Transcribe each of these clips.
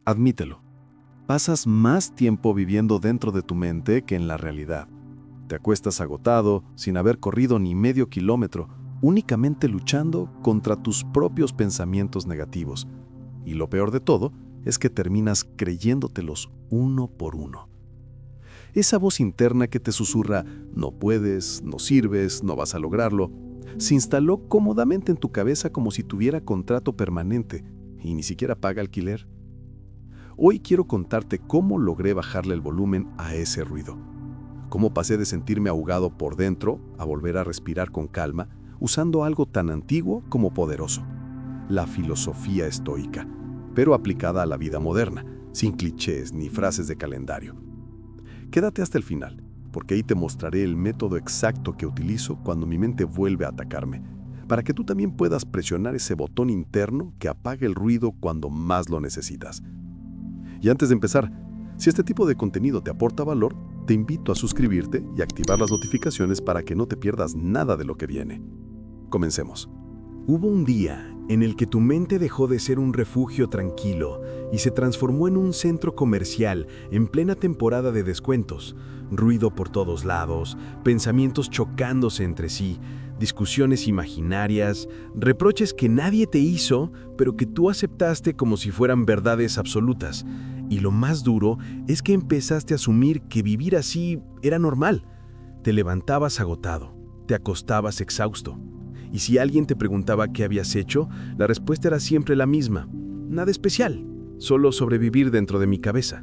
Admítelo. Pasas más tiempo viviendo dentro de tu mente que en la realidad. Te acuestas agotado, sin haber corrido ni medio kilómetro, únicamente luchando contra tus propios pensamientos negativos. Y lo peor de todo es que terminas creyéndotelos uno por uno. Esa voz interna que te susurra, no puedes, no sirves, no vas a lograrlo, se instaló cómodamente en tu cabeza como si tuviera contrato permanente y ni siquiera paga alquiler. Hoy quiero contarte cómo logré bajarle el volumen a ese ruido. Cómo pasé de sentirme ahogado por dentro a volver a respirar con calma, usando algo tan antiguo como poderoso: la filosofía estoica, pero aplicada a la vida moderna, sin clichés ni frases de calendario. Quédate hasta el final, porque ahí te mostraré el método exacto que utilizo cuando mi mente vuelve a atacarme, para que tú también puedas presionar ese botón interno que apague el ruido cuando más lo necesitas. Y antes de empezar, si este tipo de contenido te aporta valor, te invito a suscribirte y activar las notificaciones para que no te pierdas nada de lo que viene. Comencemos. Hubo un día en el que tu mente dejó de ser un refugio tranquilo y se transformó en un centro comercial en plena temporada de descuentos. Ruido por todos lados, pensamientos chocándose entre sí, discusiones imaginarias, reproches que nadie te hizo, pero que tú aceptaste como si fueran verdades absolutas. Y lo más duro es que empezaste a asumir que vivir así era normal. Te levantabas agotado, te acostabas exhausto. Y si alguien te preguntaba qué habías hecho, la respuesta era siempre la misma: nada especial, solo sobrevivir dentro de mi cabeza.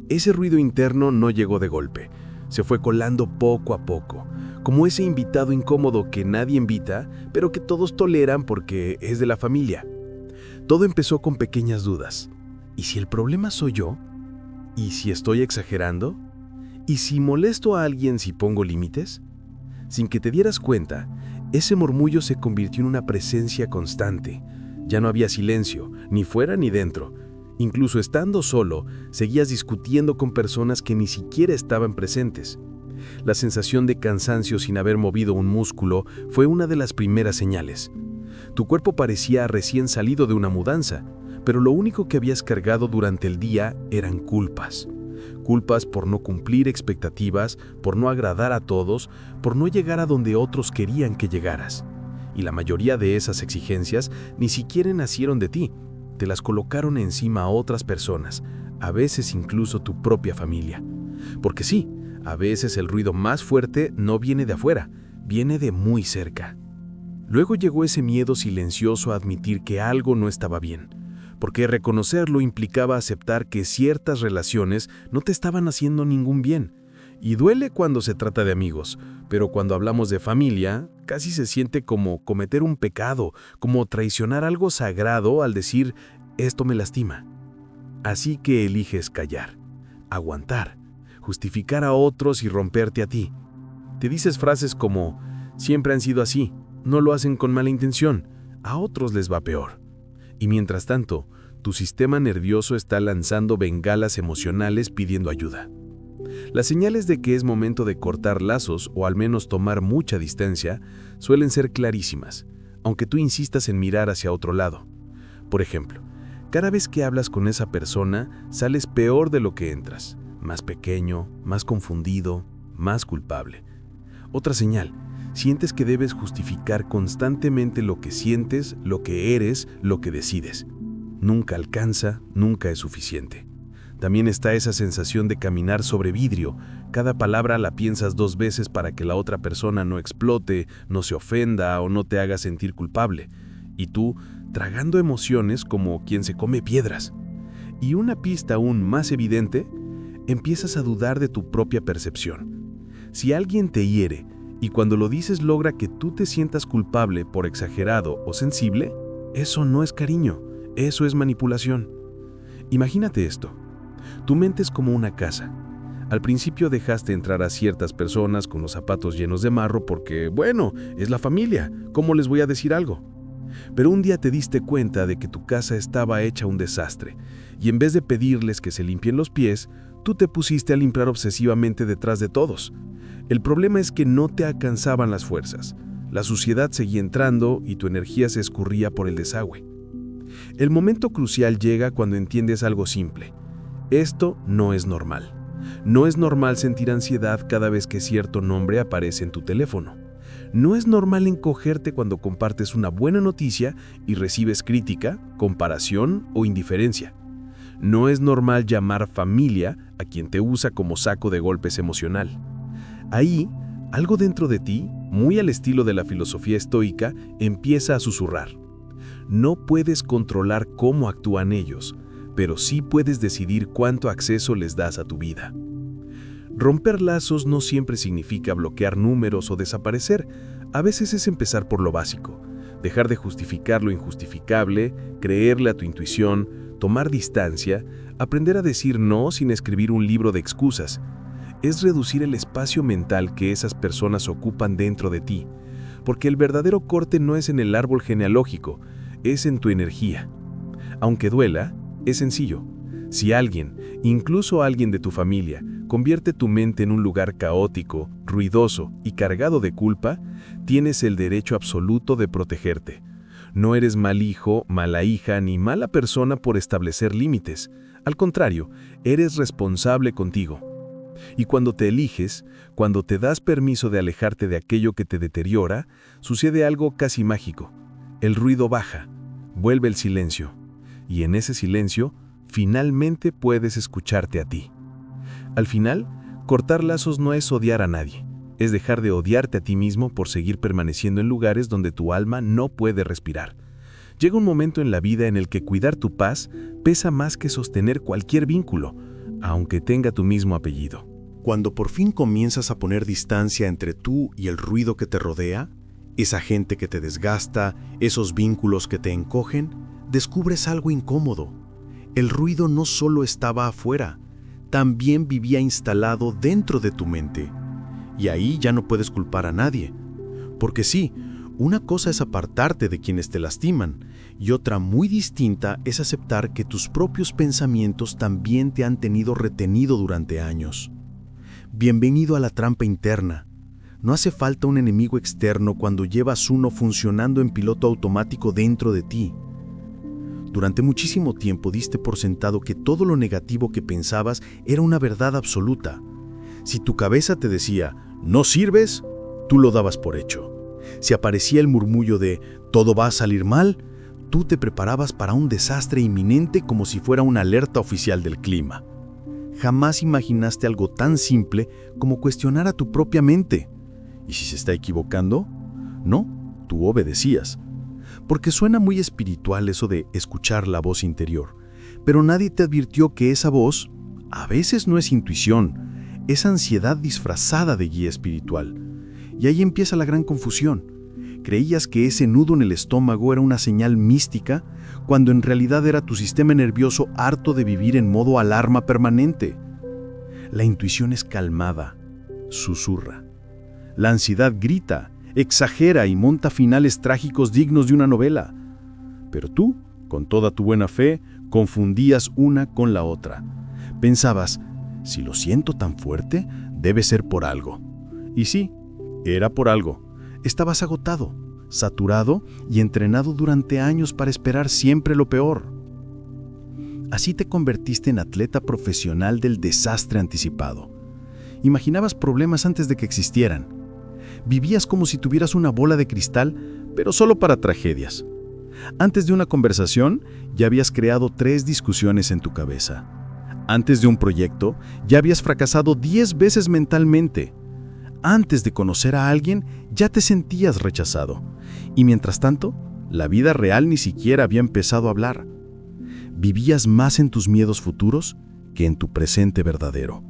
Ese ruido interno no llegó de golpe, se fue colando poco a poco, como ese invitado incómodo que nadie invita, pero que todos toleran porque es de la familia. Todo empezó con pequeñas dudas. ¿Y si el problema soy yo? ¿Y si estoy exagerando? ¿Y si molesto a alguien si pongo límites? Sin que te dieras cuenta, ese murmullo se convirtió en una presencia constante. Ya no había silencio, ni fuera ni dentro. Incluso estando solo, seguías discutiendo con personas que ni siquiera estaban presentes. La sensación de cansancio sin haber movido un músculo fue una de las primeras señales. Tu cuerpo parecía recién salido de una mudanza, pero lo único que habías cargado durante el día eran culpas. Culpas por no cumplir expectativas, por no agradar a todos, por no llegar a donde otros querían que llegaras. Y la mayoría de esas exigencias ni siquiera nacieron de ti, te las colocaron encima a otras personas, a veces incluso tu propia familia. Porque sí, a veces el ruido más fuerte no viene de afuera, viene de muy cerca. Luego llegó ese miedo silencioso a admitir que algo no estaba bien, porque reconocerlo implicaba aceptar que ciertas relaciones no te estaban haciendo ningún bien. Y duele cuando se trata de amigos, pero cuando hablamos de familia, casi se siente como cometer un pecado, como traicionar algo sagrado al decir, esto me lastima. Así que eliges callar, aguantar, justificar a otros y romperte a ti. Te dices frases como, siempre han sido así, no lo hacen con mala intención, a otros les va peor. Y mientras tanto, tu sistema nervioso está lanzando bengalas emocionales pidiendo ayuda. Las señales de que es momento de cortar lazos o al menos tomar mucha distancia suelen ser clarísimas, aunque tú insistas en mirar hacia otro lado. Por ejemplo, cada vez que hablas con esa persona, sales peor de lo que entras, más pequeño, más confundido, más culpable. Otra señal: sientes que debes justificar constantemente lo que sientes, lo que eres, lo que decides. Nunca alcanza, nunca es suficiente. También está esa sensación de caminar sobre vidrio. Cada palabra la piensas 2 veces para que la otra persona no explote, no se ofenda o no te haga sentir culpable. Y tú, tragando emociones como quien se come piedras. Y una pista aún más evidente, empiezas a dudar de tu propia percepción. Si alguien te hiere, y cuando lo dices logra que tú te sientas culpable por exagerado o sensible, eso no es cariño, eso es manipulación. Imagínate esto. Tu mente es como una casa. Al principio dejaste entrar a ciertas personas con los zapatos llenos de marro porque, bueno, es la familia, ¿cómo les voy a decir algo? Pero un día te diste cuenta de que tu casa estaba hecha un desastre, y en vez de pedirles que se limpien los pies, tú te pusiste a limpiar obsesivamente detrás de todos. El problema es que no te alcanzaban las fuerzas. La suciedad seguía entrando y tu energía se escurría por el desagüe. El momento crucial llega cuando entiendes algo simple. Esto no es normal. No es normal sentir ansiedad cada vez que cierto nombre aparece en tu teléfono. No es normal encogerte cuando compartes una buena noticia y recibes crítica, comparación o indiferencia. No es normal llamar familia a quien te usa como saco de golpes emocional. Ahí, algo dentro de ti, muy al estilo de la filosofía estoica, empieza a susurrar. No puedes controlar cómo actúan ellos, pero sí puedes decidir cuánto acceso les das a tu vida. Romper lazos no siempre significa bloquear números o desaparecer. A veces es empezar por lo básico, dejar de justificar lo injustificable, creerle a tu intuición, tomar distancia, aprender a decir no sin escribir un libro de excusas. Es reducir el espacio mental que esas personas ocupan dentro de ti, porque el verdadero corte no es en el árbol genealógico, es en tu energía. Aunque duela, es sencillo. Si alguien, incluso alguien de tu familia, convierte tu mente en un lugar caótico, ruidoso y cargado de culpa, tienes el derecho absoluto de protegerte. No eres mal hijo, mala hija ni mala persona por establecer límites. Al contrario, eres responsable contigo. Y cuando te eliges, cuando te das permiso de alejarte de aquello que te deteriora, sucede algo casi mágico. El ruido baja, vuelve el silencio. Y en ese silencio, finalmente puedes escucharte a ti. Al final, cortar lazos no es odiar a nadie, es dejar de odiarte a ti mismo por seguir permaneciendo en lugares donde tu alma no puede respirar. Llega un momento en la vida en el que cuidar tu paz pesa más que sostener cualquier vínculo, aunque tenga tu mismo apellido. Cuando por fin comienzas a poner distancia entre tú y el ruido que te rodea, esa gente que te desgasta, esos vínculos que te encogen, descubres algo incómodo. El ruido no solo estaba afuera, también vivía instalado dentro de tu mente. Y ahí ya no puedes culpar a nadie. Porque sí, una cosa es apartarte de quienes te lastiman, y otra muy distinta es aceptar que tus propios pensamientos también te han tenido retenido durante años. Bienvenido a la trampa interna. No hace falta un enemigo externo cuando llevas uno funcionando en piloto automático dentro de ti. Durante muchísimo tiempo diste por sentado que todo lo negativo que pensabas era una verdad absoluta. Si tu cabeza te decía, no sirves, tú lo dabas por hecho. Si aparecía el murmullo de, todo va a salir mal, tú te preparabas para un desastre inminente como si fuera una alerta oficial del clima. Jamás imaginaste algo tan simple como cuestionar a tu propia mente. ¿Y si se está equivocando? No, tú obedecías. Porque suena muy espiritual eso de escuchar la voz interior, pero nadie te advirtió que esa voz a veces no es intuición, es ansiedad disfrazada de guía espiritual. Y ahí empieza la gran confusión. Creías que ese nudo en el estómago era una señal mística, cuando en realidad era tu sistema nervioso harto de vivir en modo alarma permanente. La intuición es calmada, susurra. La ansiedad grita, exagera y monta finales trágicos dignos de una novela. Pero tú, con toda tu buena fe, confundías una con la otra. Pensabas, si lo siento tan fuerte, debe ser por algo. Y sí, era por algo. Estabas agotado, saturado y entrenado durante años para esperar siempre lo peor. Así te convertiste en atleta profesional del desastre anticipado. Imaginabas problemas antes de que existieran. Vivías como si tuvieras una bola de cristal, pero solo para tragedias. Antes de una conversación, ya habías creado 3 discusiones en tu cabeza. Antes de un proyecto, ya habías fracasado 10 veces mentalmente. Antes de conocer a alguien, ya te sentías rechazado. Y mientras tanto, la vida real ni siquiera había empezado a hablar. Vivías más en tus miedos futuros que en tu presente verdadero.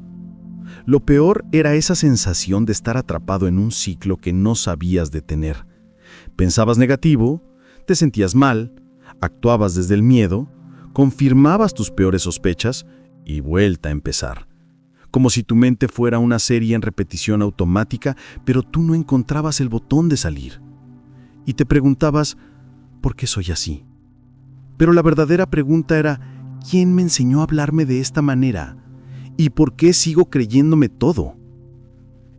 Lo peor era esa sensación de estar atrapado en un ciclo que no sabías detener. Pensabas negativo, te sentías mal, actuabas desde el miedo, confirmabas tus peores sospechas y vuelta a empezar. Como si tu mente fuera una serie en repetición automática, pero tú no encontrabas el botón de salir. Y te preguntabas, ¿por qué soy así? Pero la verdadera pregunta era, ¿quién me enseñó a hablarme de esta manera? ¿Y por qué sigo creyéndome todo?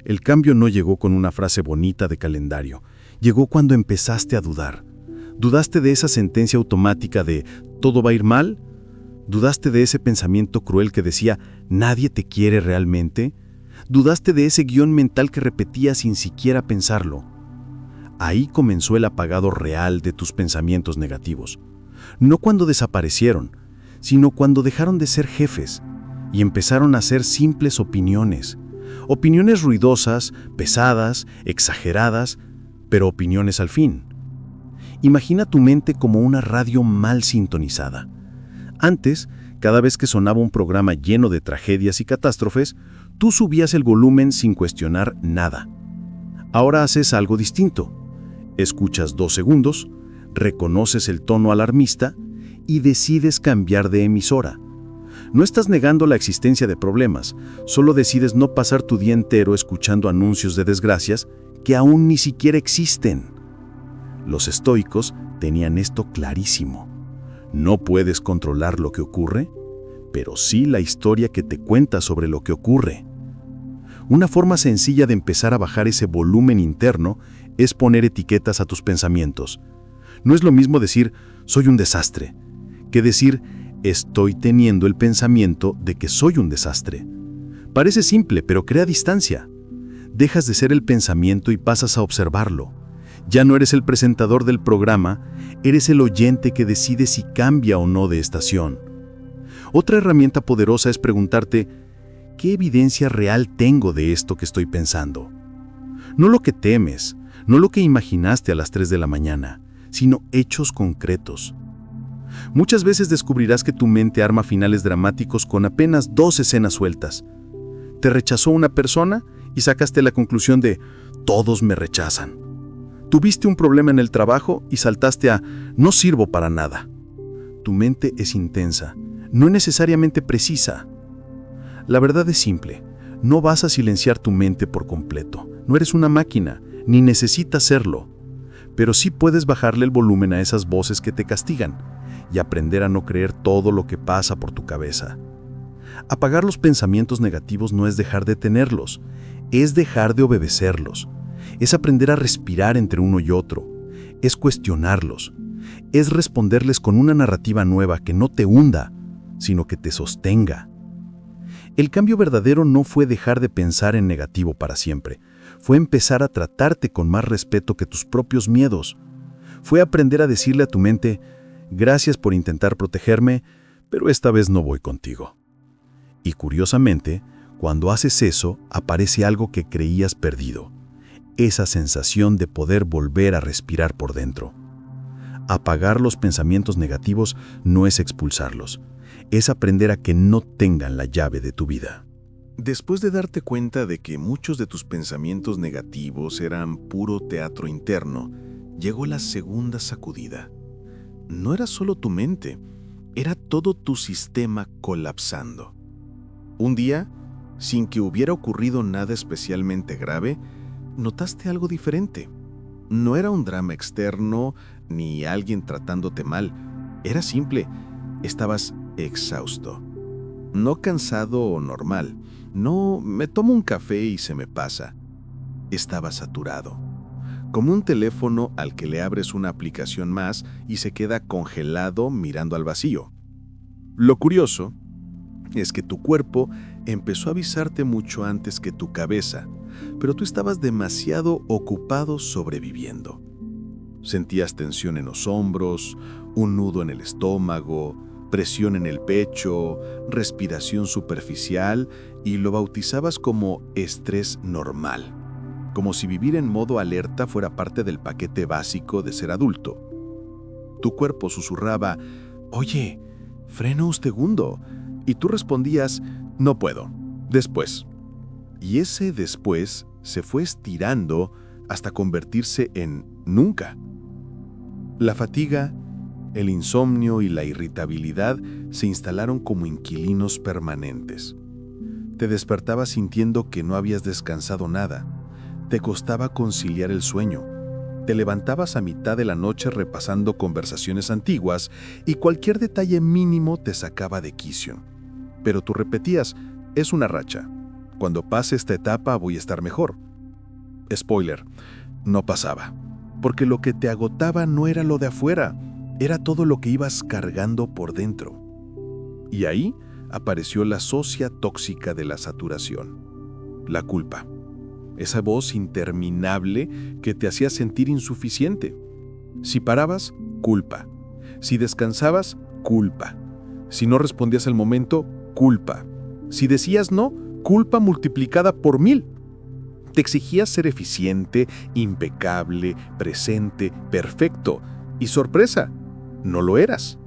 El cambio no llegó con una frase bonita de calendario. Llegó cuando empezaste a dudar. Dudaste de esa sentencia automática de todo va a ir mal? ¿Dudaste de ese pensamiento cruel que decía, nadie te quiere realmente? ¿Dudaste de ese guión mental que repetías sin siquiera pensarlo? Ahí comenzó el apagado real de tus pensamientos negativos. No cuando desaparecieron, sino cuando dejaron de ser jefes y empezaron a ser simples opiniones. Opiniones ruidosas, pesadas, exageradas, pero opiniones al fin. Imagina tu mente como una radio mal sintonizada. Antes, cada vez que sonaba un programa lleno de tragedias y catástrofes, tú subías el volumen sin cuestionar nada. Ahora haces algo distinto. Escuchas 2 segundos, reconoces el tono alarmista y decides cambiar de emisora. No estás negando la existencia de problemas, solo decides no pasar tu día entero escuchando anuncios de desgracias que aún ni siquiera existen. Los estoicos tenían esto clarísimo. No puedes controlar lo que ocurre, pero sí la historia que te cuenta sobre lo que ocurre. Una forma sencilla de empezar a bajar ese volumen interno es poner etiquetas a tus pensamientos. No es lo mismo decir, soy un desastre, que decir, estoy teniendo el pensamiento de que soy un desastre. Parece simple, pero crea distancia. Dejas de ser el pensamiento y pasas a observarlo. Ya no eres el presentador del programa, eres el oyente que decide si cambia o no de estación. Otra herramienta poderosa es preguntarte, ¿qué evidencia real tengo de esto que estoy pensando? No lo que temes, no lo que imaginaste a las 3 de la mañana, sino hechos concretos. Muchas veces descubrirás que tu mente arma finales dramáticos con apenas 2 escenas sueltas. Te rechazó una persona y sacaste la conclusión de, todos me rechazan. Tuviste un problema en el trabajo y saltaste a, no sirvo para nada. Tu mente es intensa, no necesariamente precisa. La verdad es simple, no vas a silenciar tu mente por completo. No eres una máquina, ni necesitas serlo. Pero sí puedes bajarle el volumen a esas voces que te castigan y aprender a no creer todo lo que pasa por tu cabeza. Apagar los pensamientos negativos no es dejar de tenerlos, es dejar de obedecerlos. Es aprender a respirar entre uno y otro, es cuestionarlos, es responderles con una narrativa nueva que no te hunda, sino que te sostenga. El cambio verdadero no fue dejar de pensar en negativo para siempre, fue empezar a tratarte con más respeto que tus propios miedos. Fue aprender a decirle a tu mente, gracias por intentar protegerme, pero esta vez no voy contigo. Y curiosamente, cuando haces eso, aparece algo que creías perdido. Esa sensación de poder volver a respirar por dentro. Apagar los pensamientos negativos no es expulsarlos, es aprender a que no tengan la llave de tu vida. Después de darte cuenta de que muchos de tus pensamientos negativos eran puro teatro interno, llegó la segunda sacudida. No era solo tu mente, era todo tu sistema colapsando. Un día, sin que hubiera ocurrido nada especialmente grave, notaste algo diferente. No era un drama externo ni alguien tratándote mal. Era simple. Estabas exhausto. No cansado o normal. No, me tomo un café y se me pasa. Estaba saturado. Como un teléfono al que le abres una aplicación más y se queda congelado mirando al vacío. Lo curioso es que tu cuerpo empezó a avisarte mucho antes que tu cabeza, pero tú estabas demasiado ocupado sobreviviendo. Sentías tensión en los hombros, un nudo en el estómago, presión en el pecho, respiración superficial y lo bautizabas como estrés normal, como si vivir en modo alerta fuera parte del paquete básico de ser adulto. Tu cuerpo susurraba, oye, frena un segundo, y tú respondías, no puedo, después. Y ese después se fue estirando hasta convertirse en nunca. La fatiga, el insomnio y la irritabilidad se instalaron como inquilinos permanentes. Te despertabas sintiendo que no habías descansado nada. Te costaba conciliar el sueño. Te levantabas a mitad de la noche repasando conversaciones antiguas y cualquier detalle mínimo te sacaba de quicio. Pero tú repetías, es una racha. Cuando pase esta etapa voy a estar mejor. Spoiler, no pasaba. Porque lo que te agotaba no era lo de afuera, Era todo lo que ibas cargando por dentro. Y ahí apareció la socia tóxica de la saturación, la culpa. Esa voz interminable que te hacía sentir insuficiente. Si parabas, culpa. Si descansabas, culpa. Si no respondías al momento, culpa. Si decías no, culpa multiplicada por 1000. Te exigías ser eficiente, impecable, presente, perfecto. Y sorpresa, no lo eras.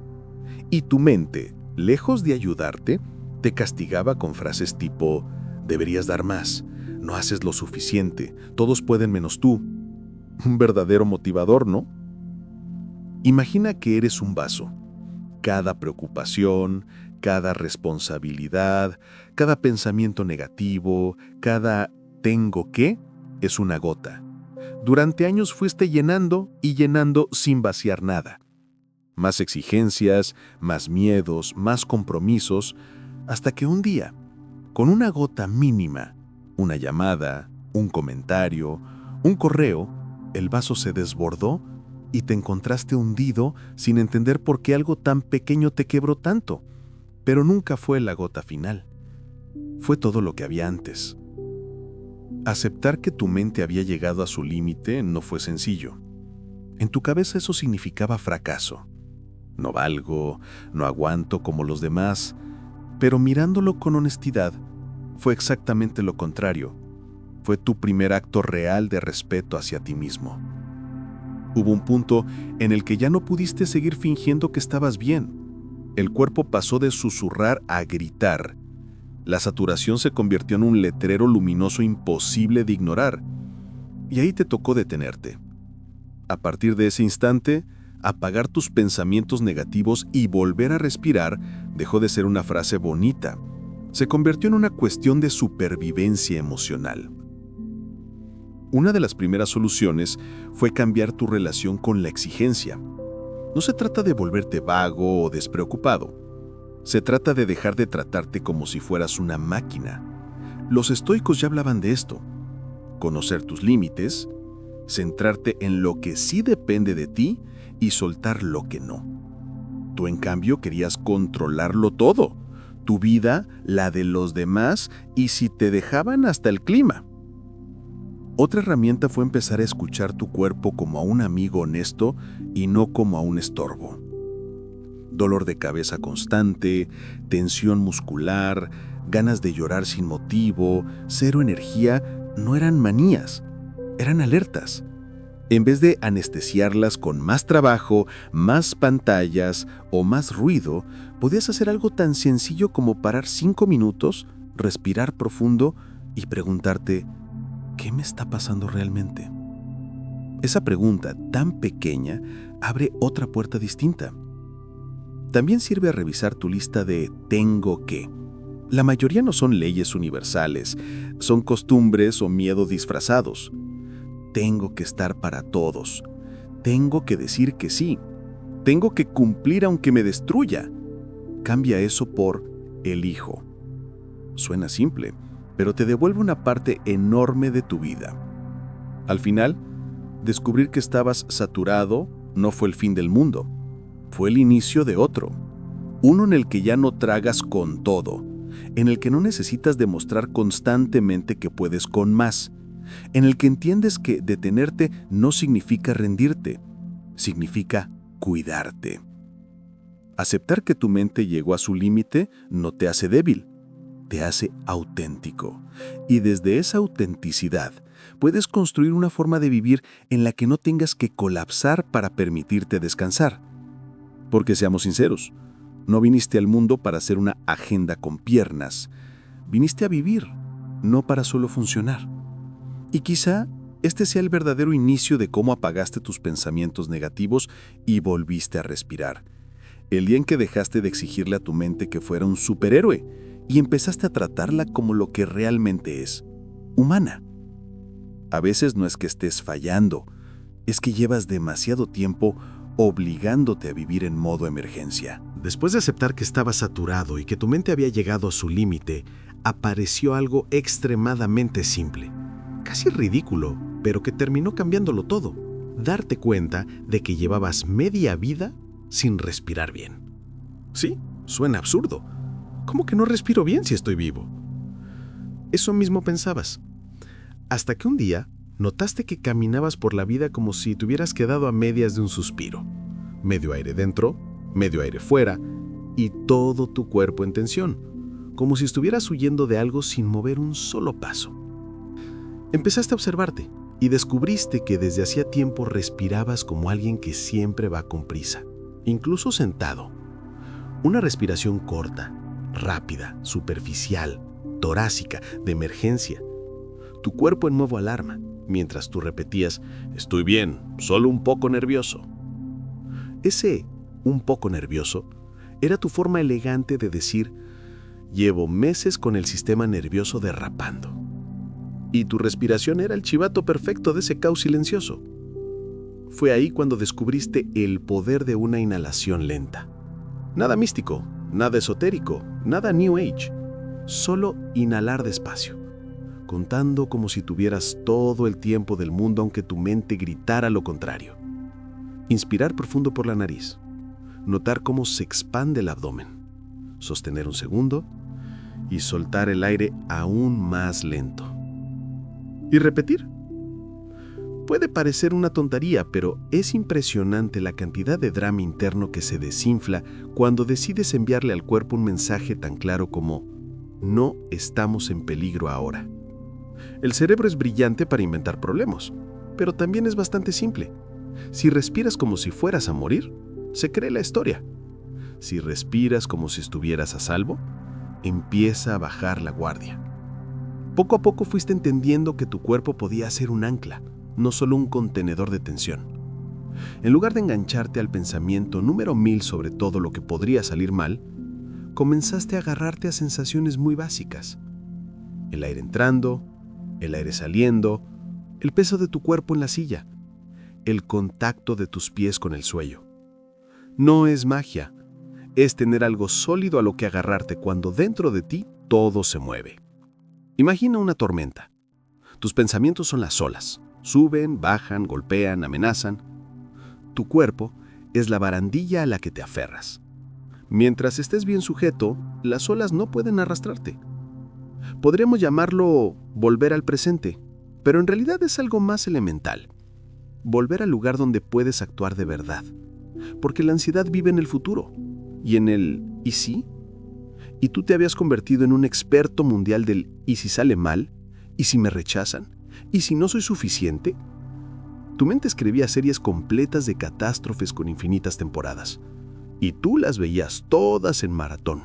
Y tu mente, lejos de ayudarte, te castigaba con frases tipo: deberías dar más, no haces lo suficiente, todos pueden menos tú. Un verdadero motivador, ¿no? Imagina que eres un vaso. Cada preocupación, cada responsabilidad, cada pensamiento negativo, cada tengo que, es una gota. Durante años fuiste llenando y llenando sin vaciar nada. Más exigencias, más miedos, más compromisos, hasta que un día, con una gota mínima, una llamada, un comentario, un correo, el vaso se desbordó y te encontraste hundido sin entender por qué algo tan pequeño te quebró tanto. Pero nunca fue la gota final. Fue todo lo que había antes. Aceptar que tu mente había llegado a su límite no fue sencillo. En tu cabeza eso significaba fracaso. No valgo, no aguanto como los demás, pero mirándolo con honestidad, fue exactamente lo contrario. Fue tu primer acto real de respeto hacia ti mismo. Hubo un punto en el que ya no pudiste seguir fingiendo que estabas bien. El cuerpo pasó de susurrar a gritar. La saturación se convirtió en un letrero luminoso imposible de ignorar. Y ahí te tocó detenerte. A partir de ese instante, apagar tus pensamientos negativos y volver a respirar dejó de ser una frase bonita. Se convirtió en una cuestión de supervivencia emocional. Una de las primeras soluciones fue cambiar tu relación con la exigencia. No se trata de volverte vago o despreocupado. Se trata de dejar de tratarte como si fueras una máquina. Los estoicos ya hablaban de esto. Conocer tus límites, centrarte en lo que sí depende de ti y soltar lo que no. Tú, en cambio, querías controlarlo todo. Tu vida, la de los demás y, si te dejaban, hasta el clima. Otra herramienta fue empezar a escuchar tu cuerpo como a un amigo honesto y no como a un estorbo. Dolor de cabeza constante, tensión muscular, ganas de llorar sin motivo, cero energía, no eran manías, eran alertas. En vez de anestesiarlas con más trabajo, más pantallas o más ruido, podías hacer algo tan sencillo como parar 5 minutos, respirar profundo y preguntarte: ¿qué me está pasando realmente? Esa pregunta tan pequeña abre otra puerta distinta. También sirve a revisar tu lista de tengo que. La mayoría no son leyes universales, son costumbres o miedos disfrazados. Tengo que estar para todos. Tengo que decir que sí. Tengo que cumplir aunque me destruya. Cambia eso por elijo. Suena simple, pero te devuelve una parte enorme de tu vida. Al final, descubrir que estabas saturado no fue el fin del mundo. Fue el inicio de otro. Uno en el que ya no tragas con todo, en el que no necesitas demostrar constantemente que puedes con más, en el que entiendes que detenerte no significa rendirte, significa cuidarte. Aceptar que tu mente llegó a su límite no te hace débil, te hace auténtico. Y desde esa autenticidad puedes construir una forma de vivir en la que no tengas que colapsar para permitirte descansar. Porque seamos sinceros, no viniste al mundo para hacer una agenda con piernas. Viniste a vivir, no para solo funcionar. Y quizá este sea el verdadero inicio de cómo apagaste tus pensamientos negativos y volviste a respirar. El día en que dejaste de exigirle a tu mente que fuera un superhéroe y empezaste a tratarla como lo que realmente es, humana. A veces no es que estés fallando, es que llevas demasiado tiempo obligándote a vivir en modo emergencia. Después de aceptar que estabas saturado y que tu mente había llegado a su límite, apareció algo extremadamente simple, casi ridículo, pero que terminó cambiándolo todo. Darte cuenta de que llevabas media vida sin respirar bien. Sí, suena absurdo. ¿Cómo que no respiro bien si estoy vivo? Eso mismo pensabas. Hasta que un día notaste que caminabas por la vida como si te hubieras quedado a medias de un suspiro. Medio aire dentro, medio aire fuera, y todo tu cuerpo en tensión, como si estuvieras huyendo de algo sin mover un solo paso. Empezaste a observarte y descubriste que desde hacía tiempo respirabas como alguien que siempre va con prisa, incluso sentado. Una respiración corta, rápida, superficial, torácica, de emergencia. Tu cuerpo en modo alarma, mientras tú repetías, estoy bien, solo un poco nervioso. Ese un poco nervioso era tu forma elegante de decir, llevo meses con el sistema nervioso derrapando. Y tu respiración era el chivato perfecto de ese caos silencioso. Fue ahí cuando descubriste el poder de una inhalación lenta. Nada místico, nada esotérico, nada New Age. Solo inhalar despacio, contando como si tuvieras todo el tiempo del mundo aunque tu mente gritara lo contrario. Inspirar profundo por la nariz. Notar cómo se expande el abdomen. Sostener un segundo y soltar el aire aún más lento. Y repetir. Puede parecer una tontería, pero es impresionante la cantidad de drama interno que se desinfla cuando decides enviarle al cuerpo un mensaje tan claro como no estamos en peligro ahora. El cerebro es brillante para inventar problemas, pero también es bastante simple. Si respiras como si fueras a morir, se cree la historia. Si respiras como si estuvieras a salvo, empieza a bajar la guardia. Poco a poco fuiste entendiendo que tu cuerpo podía ser un ancla, no solo un contenedor de tensión. En lugar de engancharte al pensamiento número 1000 sobre todo lo que podría salir mal, comenzaste a agarrarte a sensaciones muy básicas. El aire entrando, el aire saliendo, el peso de tu cuerpo en la silla, el contacto de tus pies con el suelo. No es magia, es tener algo sólido a lo que agarrarte cuando dentro de ti todo se mueve. Imagina una tormenta. Tus pensamientos son las olas. Suben, bajan, golpean, amenazan. Tu cuerpo es la barandilla a la que te aferras. Mientras estés bien sujeto, las olas no pueden arrastrarte. Podríamos llamarlo volver al presente, pero en realidad es algo más elemental. Volver al lugar donde puedes actuar de verdad. Porque la ansiedad vive en el futuro y en el ¿y si? Y tú te habías convertido en un experto mundial del ¿y si sale mal? ¿Y si me rechazan? ¿Y si no soy suficiente? Tu mente escribía series completas de catástrofes con infinitas temporadas, y tú las veías todas en maratón.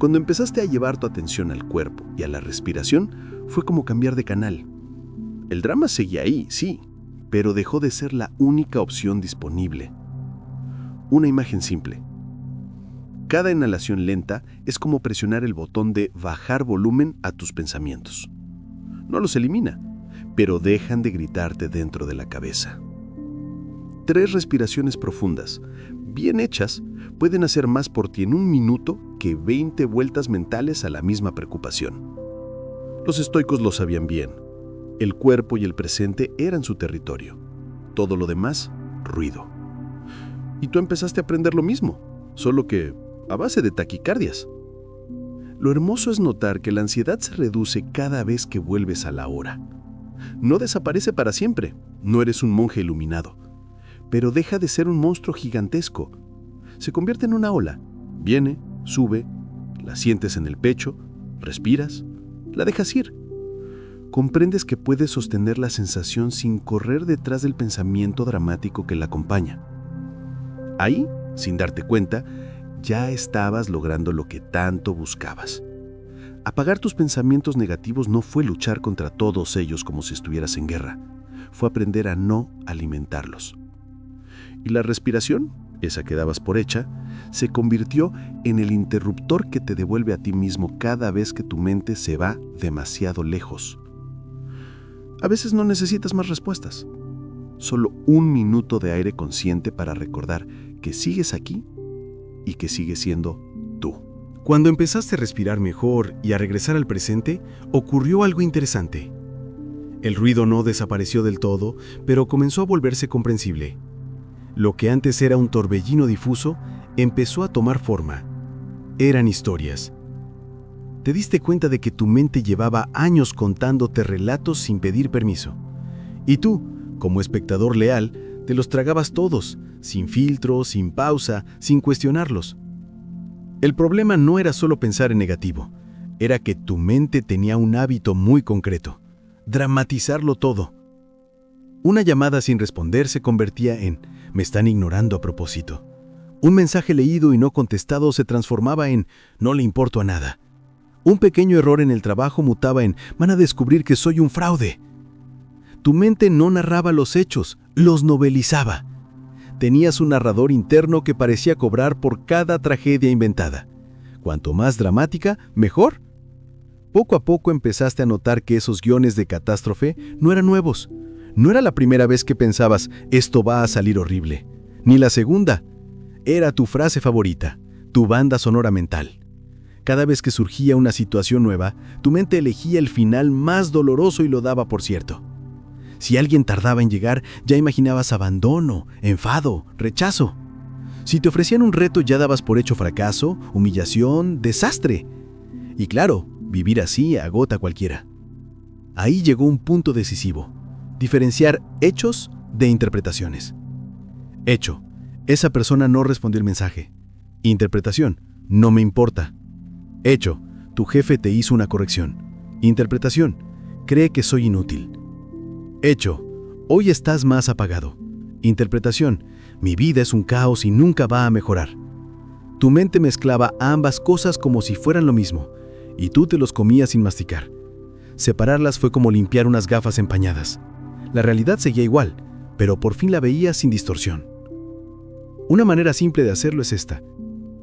Cuando empezaste a llevar tu atención al cuerpo y a la respiración, fue como cambiar de canal. El drama seguía ahí, sí, pero dejó de ser la única opción disponible. Una imagen simple. Cada inhalación lenta es como presionar el botón de bajar volumen a tus pensamientos. No los elimina, pero dejan de gritarte dentro de la cabeza. 3 respiraciones profundas, bien hechas, pueden hacer más por ti en un minuto que 20 vueltas mentales a la misma preocupación. Los estoicos lo sabían bien. El cuerpo y el presente eran su territorio. Todo lo demás, ruido. Y tú empezaste a aprender lo mismo, solo que a base de taquicardias. Lo hermoso es notar que la ansiedad se reduce cada vez que vuelves a la hora. No desaparece para siempre, no eres un monje iluminado, pero deja de ser un monstruo gigantesco. Se convierte en una ola. Viene, sube, la sientes en el pecho, respiras, la dejas ir. Comprendes que puedes sostener la sensación sin correr detrás del pensamiento dramático que la acompaña. Ahí, sin darte cuenta, ya estabas logrando lo que tanto buscabas. Apagar tus pensamientos negativos no fue luchar contra todos ellos como si estuvieras en guerra. Fue aprender a no alimentarlos. Y la respiración, esa que dabas por hecha, se convirtió en el interruptor que te devuelve a ti mismo cada vez que tu mente se va demasiado lejos. A veces no necesitas más respuestas. Solo 1 minuto de aire consciente para recordar que sigues aquí y que sigues siendo tú. Cuando empezaste a respirar mejor y a regresar al presente, ocurrió algo interesante. El ruido no desapareció del todo, pero comenzó a volverse comprensible. Lo que antes era un torbellino difuso empezó a tomar forma. Eran historias. Te diste cuenta de que tu mente llevaba años contándote relatos sin pedir permiso. Y tú, como espectador leal, te los tragabas todos, sin filtro, sin pausa, sin cuestionarlos. El problema no era solo pensar en negativo, era que tu mente tenía un hábito muy concreto: dramatizarlo todo. Una llamada sin responder se convertía en «me están ignorando a propósito». Un mensaje leído y no contestado se transformaba en «no le importo a nada». Un pequeño error en el trabajo mutaba en «van a descubrir que soy un fraude». Tu mente no narraba los hechos, los novelizaba. Tenías un narrador interno que parecía cobrar por cada tragedia inventada. Cuanto más dramática, mejor. Poco a poco empezaste a notar que esos guiones de catástrofe no eran nuevos. No era la primera vez que pensabas, esto va a salir horrible. Ni la segunda. Era tu frase favorita, tu banda sonora mental. Cada vez que surgía una situación nueva, tu mente elegía el final más doloroso y lo daba por cierto. Si alguien tardaba en llegar, ya imaginabas abandono, enfado, rechazo. Si te ofrecían un reto, ya dabas por hecho fracaso, humillación, desastre. Y claro, vivir así agota a cualquiera. Ahí llegó un punto decisivo: diferenciar hechos de interpretaciones. Hecho: esa persona no respondió el mensaje. Interpretación: no me importa. Hecho: tu jefe te hizo una corrección. Interpretación: cree que soy inútil. Hecho: hoy estás más apagado. Interpretación: mi vida es un caos y nunca va a mejorar. Tu mente mezclaba ambas cosas como si fueran lo mismo, y tú te los comías sin masticar. Separarlas fue como limpiar unas gafas empañadas. La realidad seguía igual, pero por fin la veías sin distorsión. Una manera simple de hacerlo es esta: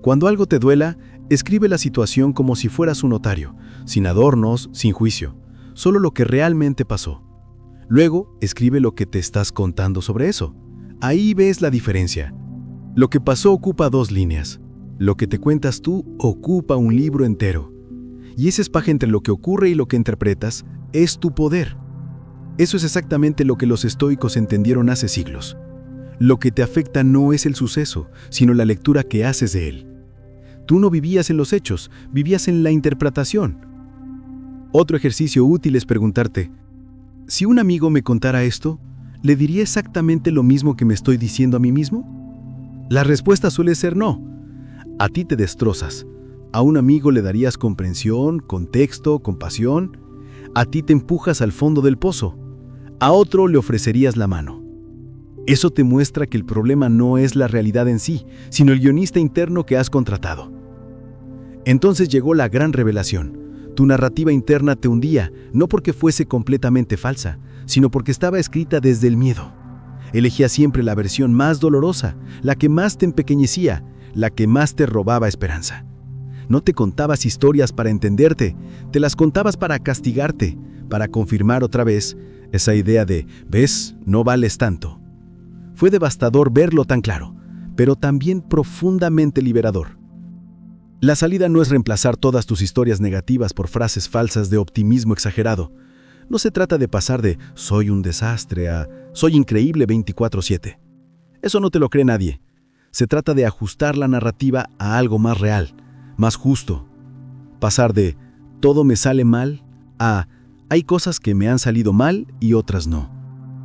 cuando algo te duela, escribe la situación como si fueras un notario, sin adornos, sin juicio, solo lo que realmente pasó. Luego, escribe lo que te estás contando sobre eso. Ahí ves la diferencia. Lo que pasó ocupa 2 líneas. Lo que te cuentas tú ocupa un libro entero. Y ese espacio entre lo que ocurre y lo que interpretas es tu poder. Eso es exactamente lo que los estoicos entendieron hace siglos. Lo que te afecta no es el suceso, sino la lectura que haces de él. Tú no vivías en los hechos, vivías en la interpretación. Otro ejercicio útil es preguntarte: si un amigo me contara esto, ¿le diría exactamente lo mismo que me estoy diciendo a mí mismo? La respuesta suele ser no. A ti te destrozas. A un amigo le darías comprensión, contexto, compasión. A ti te empujas al fondo del pozo. A otro le ofrecerías la mano. Eso te muestra que el problema no es la realidad en sí, sino el guionista interno que has contratado. Entonces llegó la gran revelación. Tu narrativa interna te hundía, no porque fuese completamente falsa, sino porque estaba escrita desde el miedo. Elegías siempre la versión más dolorosa, la que más te empequeñecía, la que más te robaba esperanza. No te contabas historias para entenderte, te las contabas para castigarte, para confirmar otra vez esa idea de «ves, no vales tanto». Fue devastador verlo tan claro, pero también profundamente liberador. La salida no es reemplazar todas tus historias negativas por frases falsas de optimismo exagerado. No se trata de pasar de «soy un desastre» a «soy increíble 24/7». Eso no te lo cree nadie. Se trata de ajustar la narrativa a algo más real, más justo. Pasar de «todo me sale mal» a «hay cosas que me han salido mal y otras no».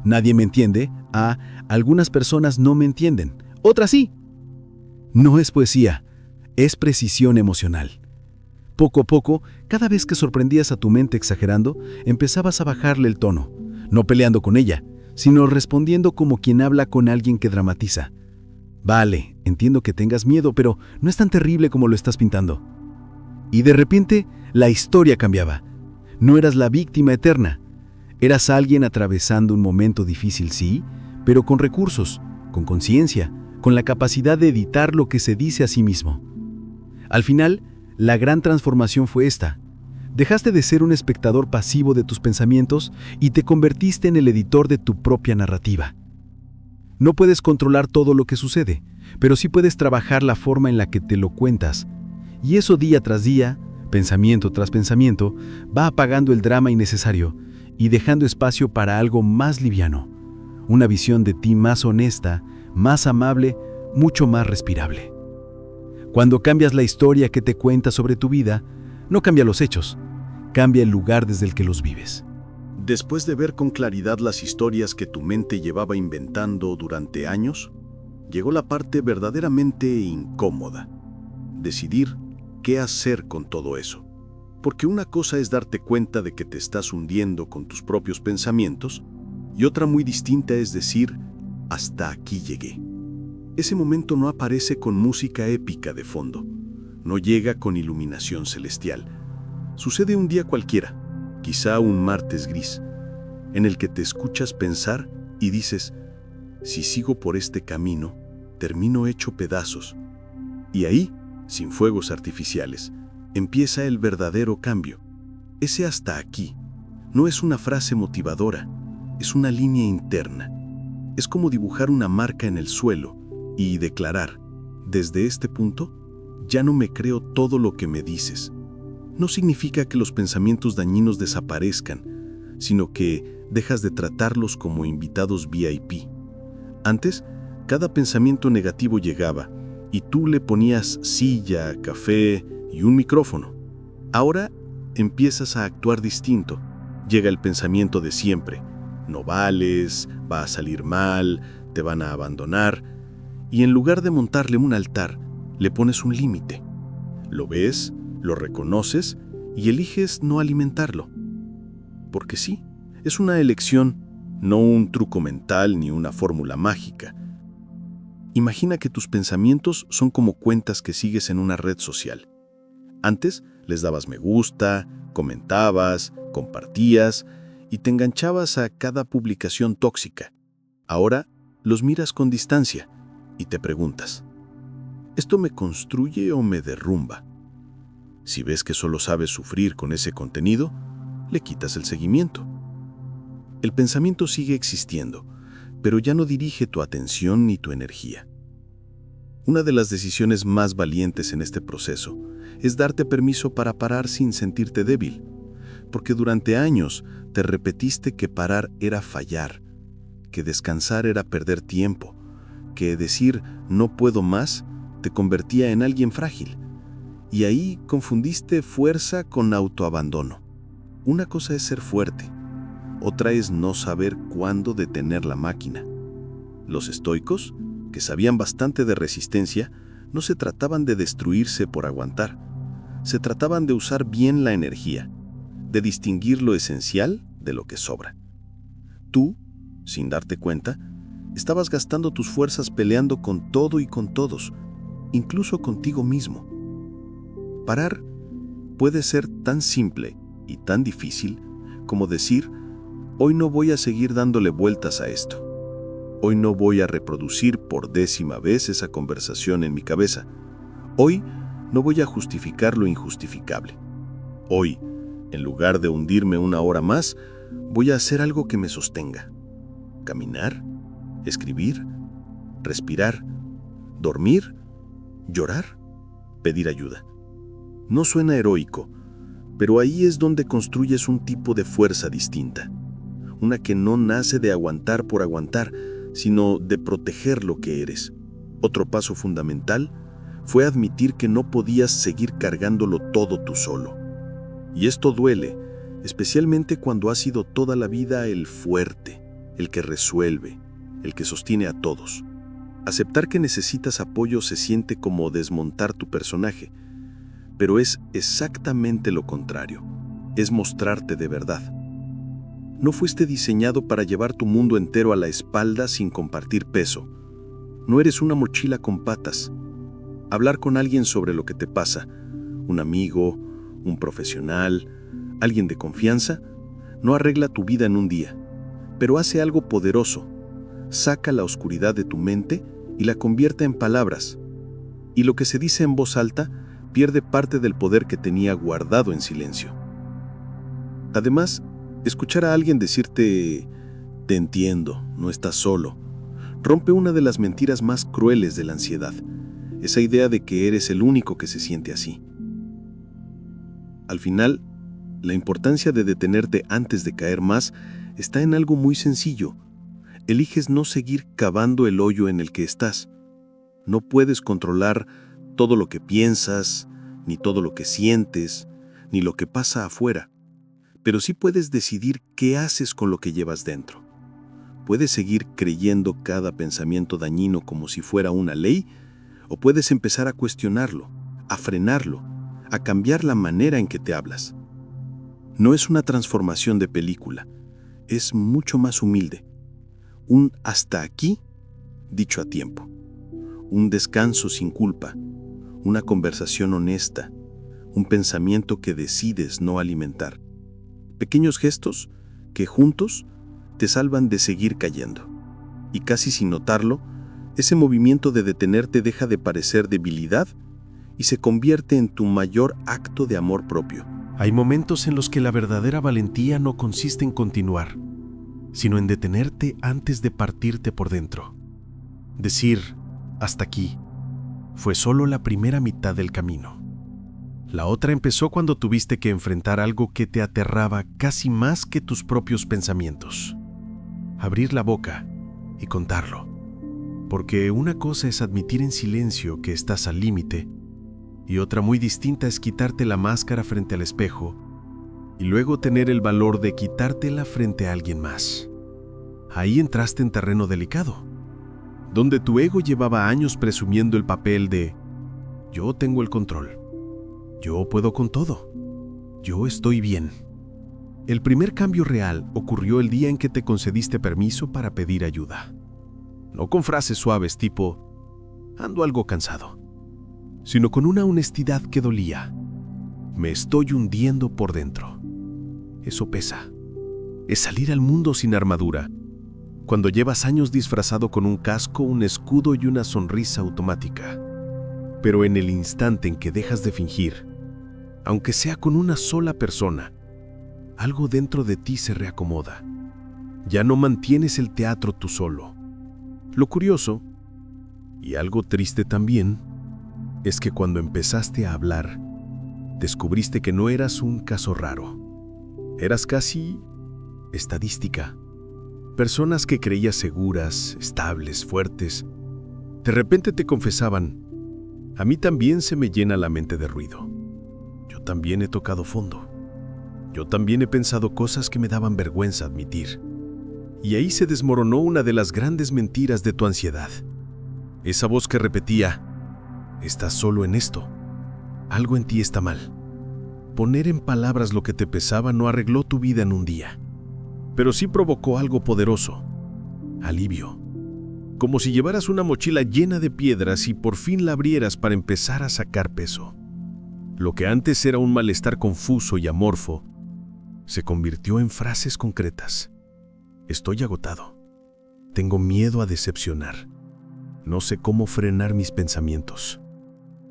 «Nadie me entiende» a «algunas personas no me entienden, otras sí». No es poesía, es precisión emocional. Poco a poco, cada vez que sorprendías a tu mente exagerando, empezabas a bajarle el tono, no peleando con ella, sino respondiendo como quien habla con alguien que dramatiza. Vale, entiendo que tengas miedo, pero no es tan terrible como lo estás pintando. Y de repente, la historia cambiaba. No eras la víctima eterna. Eras alguien atravesando un momento difícil, sí, pero con recursos, con conciencia, con la capacidad de editar lo que se dice a sí mismo. Al final, la gran transformación fue esta. Dejaste de ser un espectador pasivo de tus pensamientos y te convertiste en el editor de tu propia narrativa. No puedes controlar todo lo que sucede, pero sí puedes trabajar la forma en la que te lo cuentas. Y eso día tras día, pensamiento tras pensamiento, va apagando el drama innecesario y dejando espacio para algo más liviano. Una visión de ti más honesta, más amable, mucho más respirable. Cuando cambias la historia que te cuentas sobre tu vida, no cambia los hechos, cambia el lugar desde el que los vives. Después de ver con claridad las historias que tu mente llevaba inventando durante años, llegó la parte verdaderamente incómoda: decidir qué hacer con todo eso. Porque una cosa es darte cuenta de que te estás hundiendo con tus propios pensamientos, y otra muy distinta es decir, hasta aquí llegué. Ese momento no aparece con música épica de fondo, no llega con iluminación celestial. Sucede un día cualquiera, quizá un martes gris, en el que te escuchas pensar y dices: si sigo por este camino, termino hecho pedazos. Y ahí, sin fuegos artificiales, empieza el verdadero cambio. Ese hasta aquí no es una frase motivadora, es una línea interna. Es como dibujar una marca en el suelo y declarar: desde este punto, ya no me creo todo lo que me dices. No significa que los pensamientos dañinos desaparezcan, sino que dejas de tratarlos como invitados VIP. Antes, cada pensamiento negativo llegaba y tú le ponías silla, café y un micrófono. Ahora empiezas a actuar distinto. Llega el pensamiento de siempre: no vales, va a salir mal, te van a abandonar. Y en lugar de montarle un altar, le pones un límite. Lo ves, lo reconoces y eliges no alimentarlo. Porque sí, es una elección, no un truco mental ni una fórmula mágica. Imagina que tus pensamientos son como cuentas que sigues en una red social. Antes les dabas me gusta, comentabas, compartías y te enganchabas a cada publicación tóxica. Ahora los miras con distancia y te preguntas: ¿esto me construye o me derrumba? Si ves que solo sabes sufrir con ese contenido, le quitas el seguimiento. El pensamiento sigue existiendo, pero ya no dirige tu atención ni tu energía. Una de las decisiones más valientes en este proceso es darte permiso para parar sin sentirte débil, porque durante años te repetiste que parar era fallar, que descansar era perder tiempo, que decir no puedo más te convertía en alguien frágil. Y ahí confundiste fuerza con autoabandono. Una cosa es ser fuerte, otra es no saber cuándo detener la máquina. Los estoicos, que sabían bastante de resistencia, no se trataban de destruirse por aguantar. Se trataban de usar bien la energía, de distinguir lo esencial de lo que sobra. Tú, sin darte cuenta, estabas gastando tus fuerzas peleando con todo y con todos, incluso contigo mismo. Parar puede ser tan simple y tan difícil como decir: hoy no voy a seguir dándole vueltas a esto. Hoy no voy a reproducir por 10ª vez esa conversación en mi cabeza. Hoy no voy a justificar lo injustificable. Hoy, en lugar de hundirme una hora más, voy a hacer algo que me sostenga. Caminar, escribir, respirar, dormir, llorar, pedir ayuda. No suena heroico, pero ahí es donde construyes un tipo de fuerza distinta. Una que no nace de aguantar por aguantar, sino de proteger lo que eres. Otro paso fundamental fue admitir que no podías seguir cargándolo todo tú solo. Y esto duele, especialmente cuando has sido toda la vida el fuerte, el que resuelve, el que sostiene a todos. Aceptar que necesitas apoyo se siente como desmontar tu personaje, pero es exactamente lo contrario. Es mostrarte de verdad. No fuiste diseñado para llevar tu mundo entero a la espalda sin compartir peso. No eres una mochila con patas. Hablar con alguien sobre lo que te pasa, un amigo, un profesional, alguien de confianza, no arregla tu vida en un día, pero hace algo poderoso. Saca la oscuridad de tu mente y la convierte en palabras. Y lo que se dice en voz alta pierde parte del poder que tenía guardado en silencio. Además, escuchar a alguien decirte «te entiendo, no estás solo», rompe una de las mentiras más crueles de la ansiedad, esa idea de que eres el único que se siente así. Al final, la importancia de detenerte antes de caer más está en algo muy sencillo. eliges no seguir cavando el hoyo en el que estás. No puedes controlar todo lo que piensas, ni todo lo que sientes, ni lo que pasa afuera, pero sí puedes decidir qué haces con lo que llevas dentro. Puedes seguir creyendo cada pensamiento dañino como si fuera una ley, o puedes empezar a cuestionarlo, a frenarlo, a cambiar la manera en que te hablas. No es una transformación de película, es mucho más humilde. Un hasta aquí dicho a tiempo. Un descanso sin culpa, una conversación honesta, un pensamiento que decides no alimentar. Pequeños gestos que juntos te salvan de seguir cayendo. Y casi sin notarlo, ese movimiento de detenerte deja de parecer debilidad y se convierte en tu mayor acto de amor propio. Hay momentos en los que la verdadera valentía no consiste en continuar, sino en detenerte antes de partirte por dentro. Decir, hasta aquí, fue solo la primera mitad del camino. La otra empezó cuando tuviste que enfrentar algo que te aterraba casi más que tus propios pensamientos. Abrir la boca y contarlo. Porque una cosa es admitir en silencio que estás al límite, y otra muy distinta es quitarte la máscara frente al espejo y luego tener el valor de quitártela frente a alguien más. Ahí entraste en terreno delicado, donde tu ego llevaba años presumiendo el papel de «yo tengo el control, yo puedo con todo, yo estoy bien». El primer cambio real ocurrió el día en que te concediste permiso para pedir ayuda. No con frases suaves tipo «ando algo cansado», sino con una honestidad que dolía. Me estoy hundiendo por dentro. Eso pesa. Es salir al mundo sin armadura, cuando llevas años disfrazado con un casco, un escudo y una sonrisa automática. Pero en el instante en que dejas de fingir, aunque sea con una sola persona, algo dentro de ti se reacomoda. Ya no mantienes el teatro tú solo. Lo curioso, y algo triste también, es que cuando empezaste a hablar, descubriste que no eras un caso raro. Eras casi estadística. Personas que creías seguras, estables, fuertes, de repente te confesaban: a mí también se me llena la mente de ruido. Yo también he tocado fondo. Yo también he pensado cosas que me daban vergüenza admitir. Y ahí se desmoronó una de las grandes mentiras de tu ansiedad. Esa voz que repetía: estás solo en esto. Algo en ti está mal. Poner en palabras lo que te pesaba no arregló tu vida en un día, pero sí provocó algo poderoso: alivio. Como si llevaras una mochila llena de piedras y por fin la abrieras para empezar a sacar peso. Lo que antes era un malestar confuso y amorfo, se convirtió en frases concretas. Estoy agotado. Tengo miedo a decepcionar. No sé cómo frenar mis pensamientos.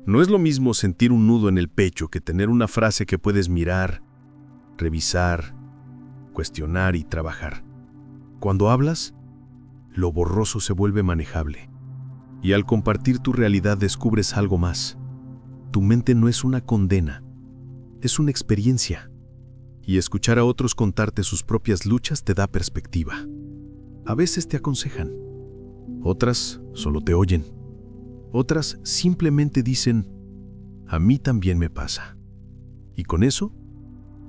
No es lo mismo sentir un nudo en el pecho que tener una frase que puedes mirar, revisar, cuestionar y trabajar. Cuando hablas, lo borroso se vuelve manejable. Y al compartir tu realidad descubres algo más. Tu mente no es una condena, es una experiencia. Y escuchar a otros contarte sus propias luchas te da perspectiva. A veces te aconsejan, otras solo te oyen. Otras simplemente dicen: a mí también me pasa. Y con eso,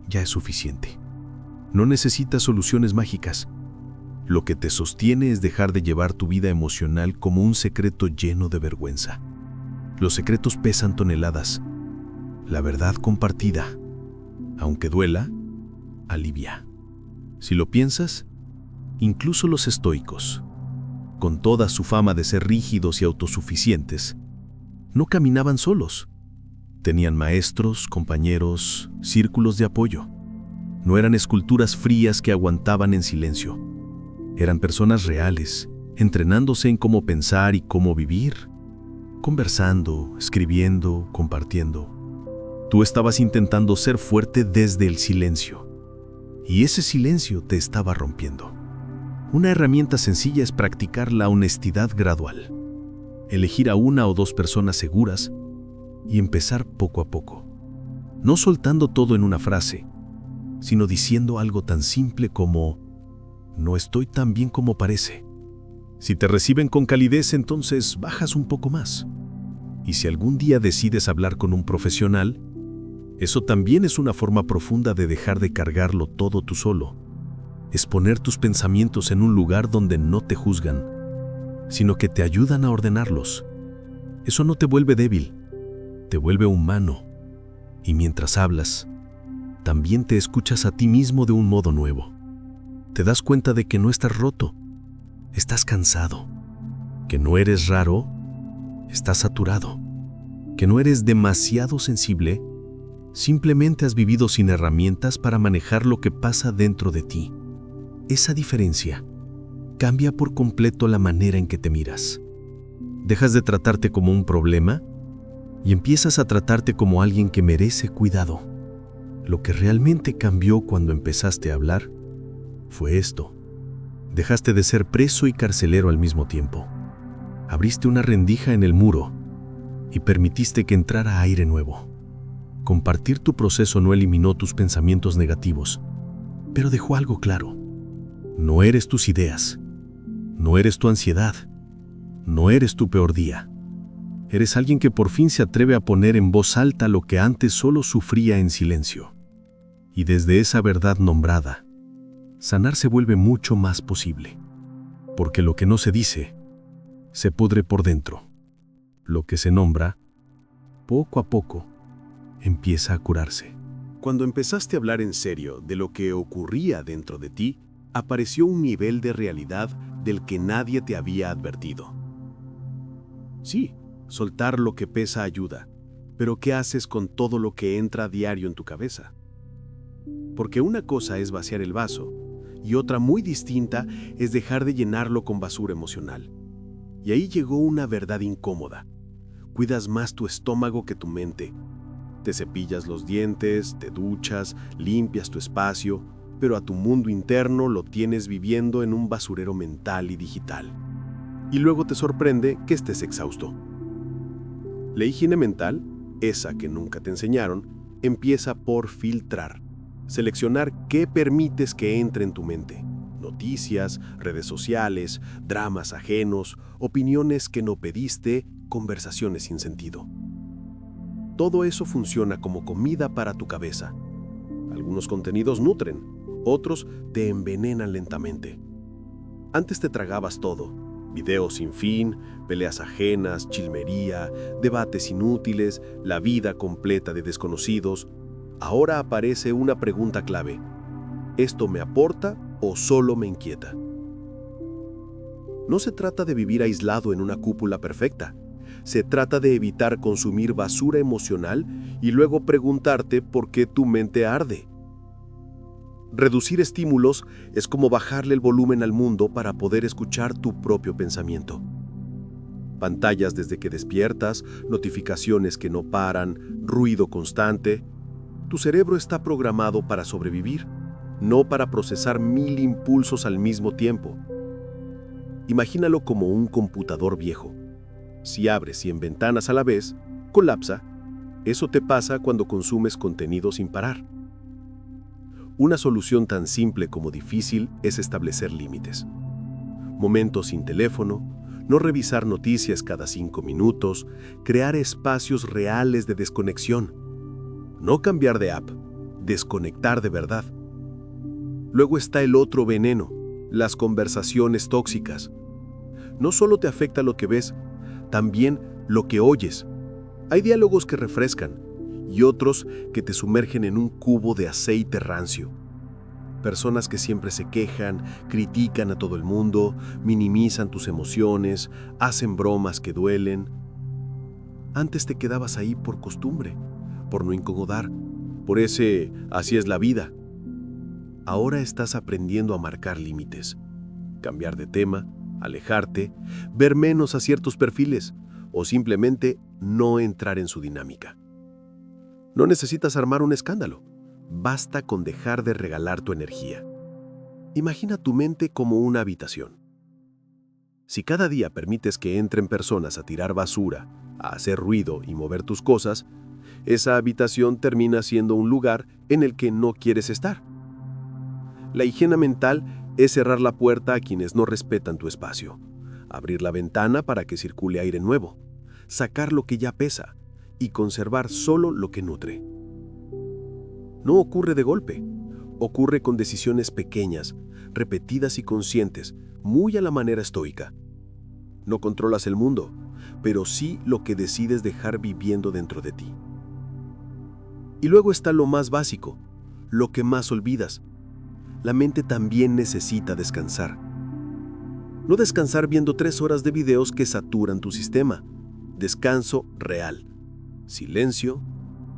ya es suficiente. No necesitas soluciones mágicas. Lo que te sostiene es dejar de llevar tu vida emocional como un secreto lleno de vergüenza. Los secretos pesan toneladas. La verdad compartida, aunque duela, alivia. Si lo piensas, incluso los estoicos, con toda su fama de ser rígidos y autosuficientes, no caminaban solos. Tenían maestros, compañeros, círculos de apoyo. No eran esculturas frías que aguantaban en silencio. Eran personas reales, entrenándose en cómo pensar y cómo vivir, conversando, escribiendo, compartiendo. Tú estabas intentando ser fuerte desde el silencio, y ese silencio te estaba rompiendo. Una herramienta sencilla es practicar la honestidad gradual. Elegir a una o dos personas seguras y empezar poco a poco. No soltando todo en una frase, sino diciendo algo tan simple como: no estoy tan bien como parece. Si te reciben con calidez, entonces bajas un poco más. Y si algún día decides hablar con un profesional, eso también es una forma profunda de dejar de cargarlo todo tú solo. Es poner tus pensamientos en un lugar donde no te juzgan, sino que te ayudan a ordenarlos. Eso no te vuelve débil, te vuelve humano. Y mientras hablas, también te escuchas a ti mismo de un modo nuevo. Te das cuenta de que no estás roto, estás cansado, que no eres raro, estás saturado, que no eres demasiado sensible, simplemente has vivido sin herramientas para manejar lo que pasa dentro de ti. Esa diferencia cambia por completo la manera en que te miras. Dejas de tratarte como un problema y empiezas a tratarte como alguien que merece cuidado. Lo que realmente cambió cuando empezaste a hablar fue esto. Dejaste de ser preso y carcelero al mismo tiempo. Abriste una rendija en el muro y permitiste que entrara aire nuevo. Compartir tu proceso no eliminó tus pensamientos negativos, pero dejó algo claro. No eres tus ideas, no eres tu ansiedad, no eres tu peor día. Eres alguien que por fin se atreve a poner en voz alta lo que antes solo sufría en silencio. Y desde esa verdad nombrada, sanar se vuelve mucho más posible. Porque lo que no se dice, se pudre por dentro. Lo que se nombra, poco a poco, empieza a curarse. Cuando empezaste a hablar en serio de lo que ocurría dentro de ti, apareció un nivel de realidad del que nadie te había advertido. Sí, soltar lo que pesa ayuda, pero ¿qué haces con todo lo que entra a diario en tu cabeza? Porque una cosa es vaciar el vaso, y otra muy distinta es dejar de llenarlo con basura emocional. Y ahí llegó una verdad incómoda. Cuidas más tu estómago que tu mente. Te cepillas los dientes, te duchas, limpias tu espacio, pero a tu mundo interno lo tienes viviendo en un basurero mental y digital. Y luego te sorprende que estés exhausto. La higiene mental, esa que nunca te enseñaron, empieza por filtrar. Seleccionar qué permites que entre en tu mente. Noticias, redes sociales, dramas ajenos, opiniones que no pediste, conversaciones sin sentido. Todo eso funciona como comida para tu cabeza. Algunos contenidos nutren, otros te envenenan lentamente. Antes te tragabas todo, videos sin fin, peleas ajenas, chismería, debates inútiles, la vida completa de desconocidos. Ahora aparece una pregunta clave. ¿Esto me aporta o solo me inquieta? No se trata de vivir aislado en una cúpula perfecta. Se trata de evitar consumir basura emocional y luego preguntarte por qué tu mente arde. Reducir estímulos es como bajarle el volumen al mundo para poder escuchar tu propio pensamiento. Pantallas desde que despiertas, notificaciones que no paran, ruido constante. Tu cerebro está programado para sobrevivir, no para procesar 1000 impulsos al mismo tiempo. Imagínalo como un computador viejo. Si abres 100 ventanas a la vez, colapsa. Eso te pasa cuando consumes contenido sin parar. Una solución tan simple como difícil es establecer límites. Momentos sin teléfono, no revisar noticias cada 5 minutos, crear espacios reales de desconexión. No cambiar de app, desconectar de verdad. Luego está el otro veneno, las conversaciones tóxicas. No solo te afecta lo que ves, también lo que oyes. Hay diálogos que refrescan y otros que te sumergen en un cubo de aceite rancio. Personas que siempre se quejan, critican a todo el mundo, minimizan tus emociones, hacen bromas que duelen. Antes te quedabas ahí por costumbre, por no incomodar, por ese así es la vida. Ahora estás aprendiendo a marcar límites, cambiar de tema, alejarte, ver menos a ciertos perfiles o simplemente no entrar en su dinámica. No necesitas armar un escándalo, basta con dejar de regalar tu energía. Imagina tu mente como una habitación. Si cada día permites que entren personas a tirar basura, a hacer ruido y mover tus cosas, esa habitación termina siendo un lugar en el que no quieres estar. La higiene mental es cerrar la puerta a quienes no respetan tu espacio, abrir la ventana para que circule aire nuevo, sacar lo que ya pesa y conservar solo lo que nutre. No ocurre de golpe, ocurre con decisiones pequeñas, repetidas y conscientes, muy a la manera estoica. No controlas el mundo, pero sí lo que decides dejar viviendo dentro de ti. Y luego está lo más básico, lo que más olvidas. La mente también necesita descansar. No descansar viendo 3 horas de videos que saturan tu sistema. Descanso real. Silencio,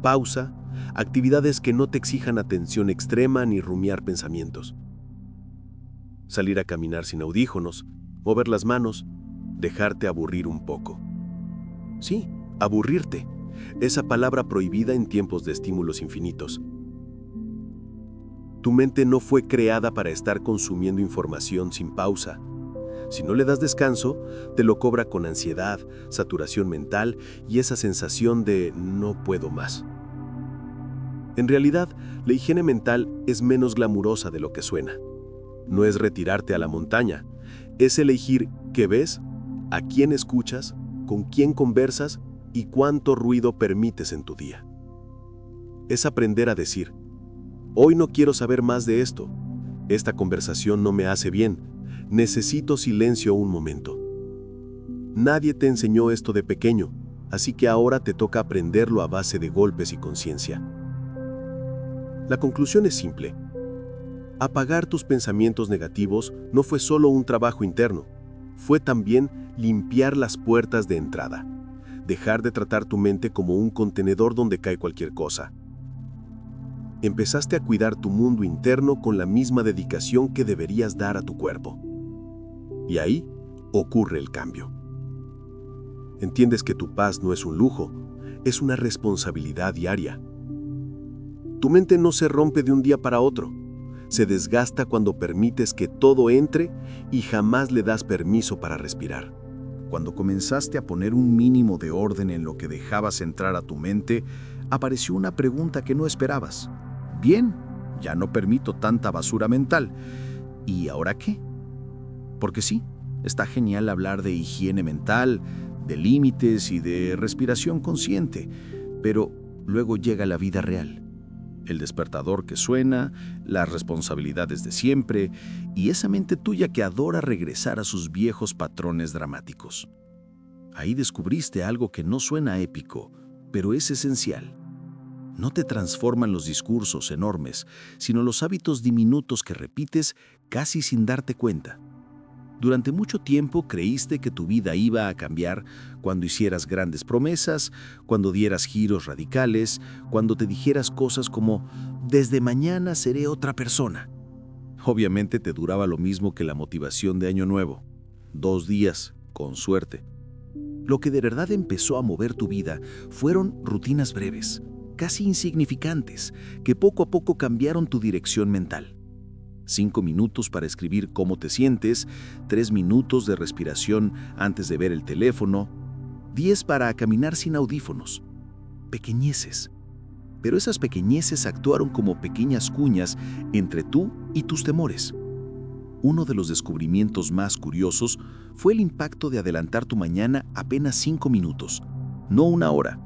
pausa, actividades que no te exijan atención extrema ni rumiar pensamientos. Salir a caminar sin audífonos, mover las manos, dejarte aburrir un poco. Sí, aburrirte, esa palabra prohibida en tiempos de estímulos infinitos. Tu mente no fue creada para estar consumiendo información sin pausa. Si no le das descanso, te lo cobra con ansiedad, saturación mental y esa sensación de no puedo más. En realidad, la higiene mental es menos glamurosa de lo que suena. No es retirarte a la montaña, es elegir qué ves, a quién escuchas, con quién conversas y cuánto ruido permites en tu día. Es aprender a decir, hoy no quiero saber más de esto, esta conversación no me hace bien, necesito silencio un momento. Nadie te enseñó esto de pequeño, así que ahora te toca aprenderlo a base de golpes y conciencia. La conclusión es simple. Apagar tus pensamientos negativos no fue solo un trabajo interno, fue también limpiar las puertas de entrada, dejar de tratar tu mente como un contenedor donde cae cualquier cosa. Empezaste a cuidar tu mundo interno con la misma dedicación que deberías dar a tu cuerpo. Y ahí ocurre el cambio. Entiendes que tu paz no es un lujo, es una responsabilidad diaria. Tu mente no se rompe de un día para otro. Se desgasta cuando permites que todo entre y jamás le das permiso para respirar. Cuando comenzaste a poner un mínimo de orden en lo que dejabas entrar a tu mente, apareció una pregunta que no esperabas. Bien, ya no permito tanta basura mental. ¿Y ahora qué? Porque sí, está genial hablar de higiene mental, de límites y de respiración consciente, pero luego llega la vida real. El despertador que suena, las responsabilidades de siempre y esa mente tuya que adora regresar a sus viejos patrones dramáticos. Ahí descubriste algo que no suena épico, pero es esencial. No te transforman los discursos enormes, sino los hábitos diminutos que repites casi sin darte cuenta. Durante mucho tiempo creíste que tu vida iba a cambiar cuando hicieras grandes promesas, cuando dieras giros radicales, cuando te dijeras cosas como «desde mañana seré otra persona». Obviamente te duraba lo mismo que la motivación de Año Nuevo. 2 días, con suerte. Lo que de verdad empezó a mover tu vida fueron rutinas breves, casi insignificantes, que poco a poco cambiaron tu dirección mental. 5 minutos para escribir cómo te sientes, 3 minutos de respiración antes de ver el teléfono, 10 para caminar sin audífonos. Pequeñeces. Pero esas pequeñeces actuaron como pequeñas cuñas entre tú y tus temores. Uno de los descubrimientos más curiosos fue el impacto de adelantar tu mañana apenas 5 minutos. No 1 hora,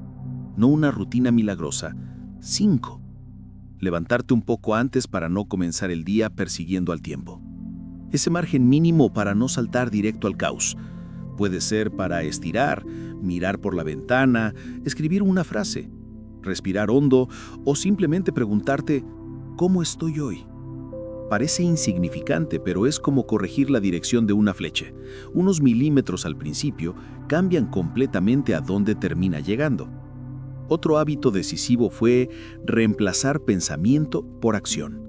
no una rutina milagrosa, 5. Levantarte un poco antes para no comenzar el día persiguiendo al tiempo. Ese margen mínimo para no saltar directo al caos. Puede ser para estirar, mirar por la ventana, escribir una frase, respirar hondo o simplemente preguntarte ¿cómo estoy hoy? Parece insignificante, pero es como corregir la dirección de una flecha. Unos milímetros al principio cambian completamente a dónde termina llegando. Otro hábito decisivo fue reemplazar pensamiento por acción.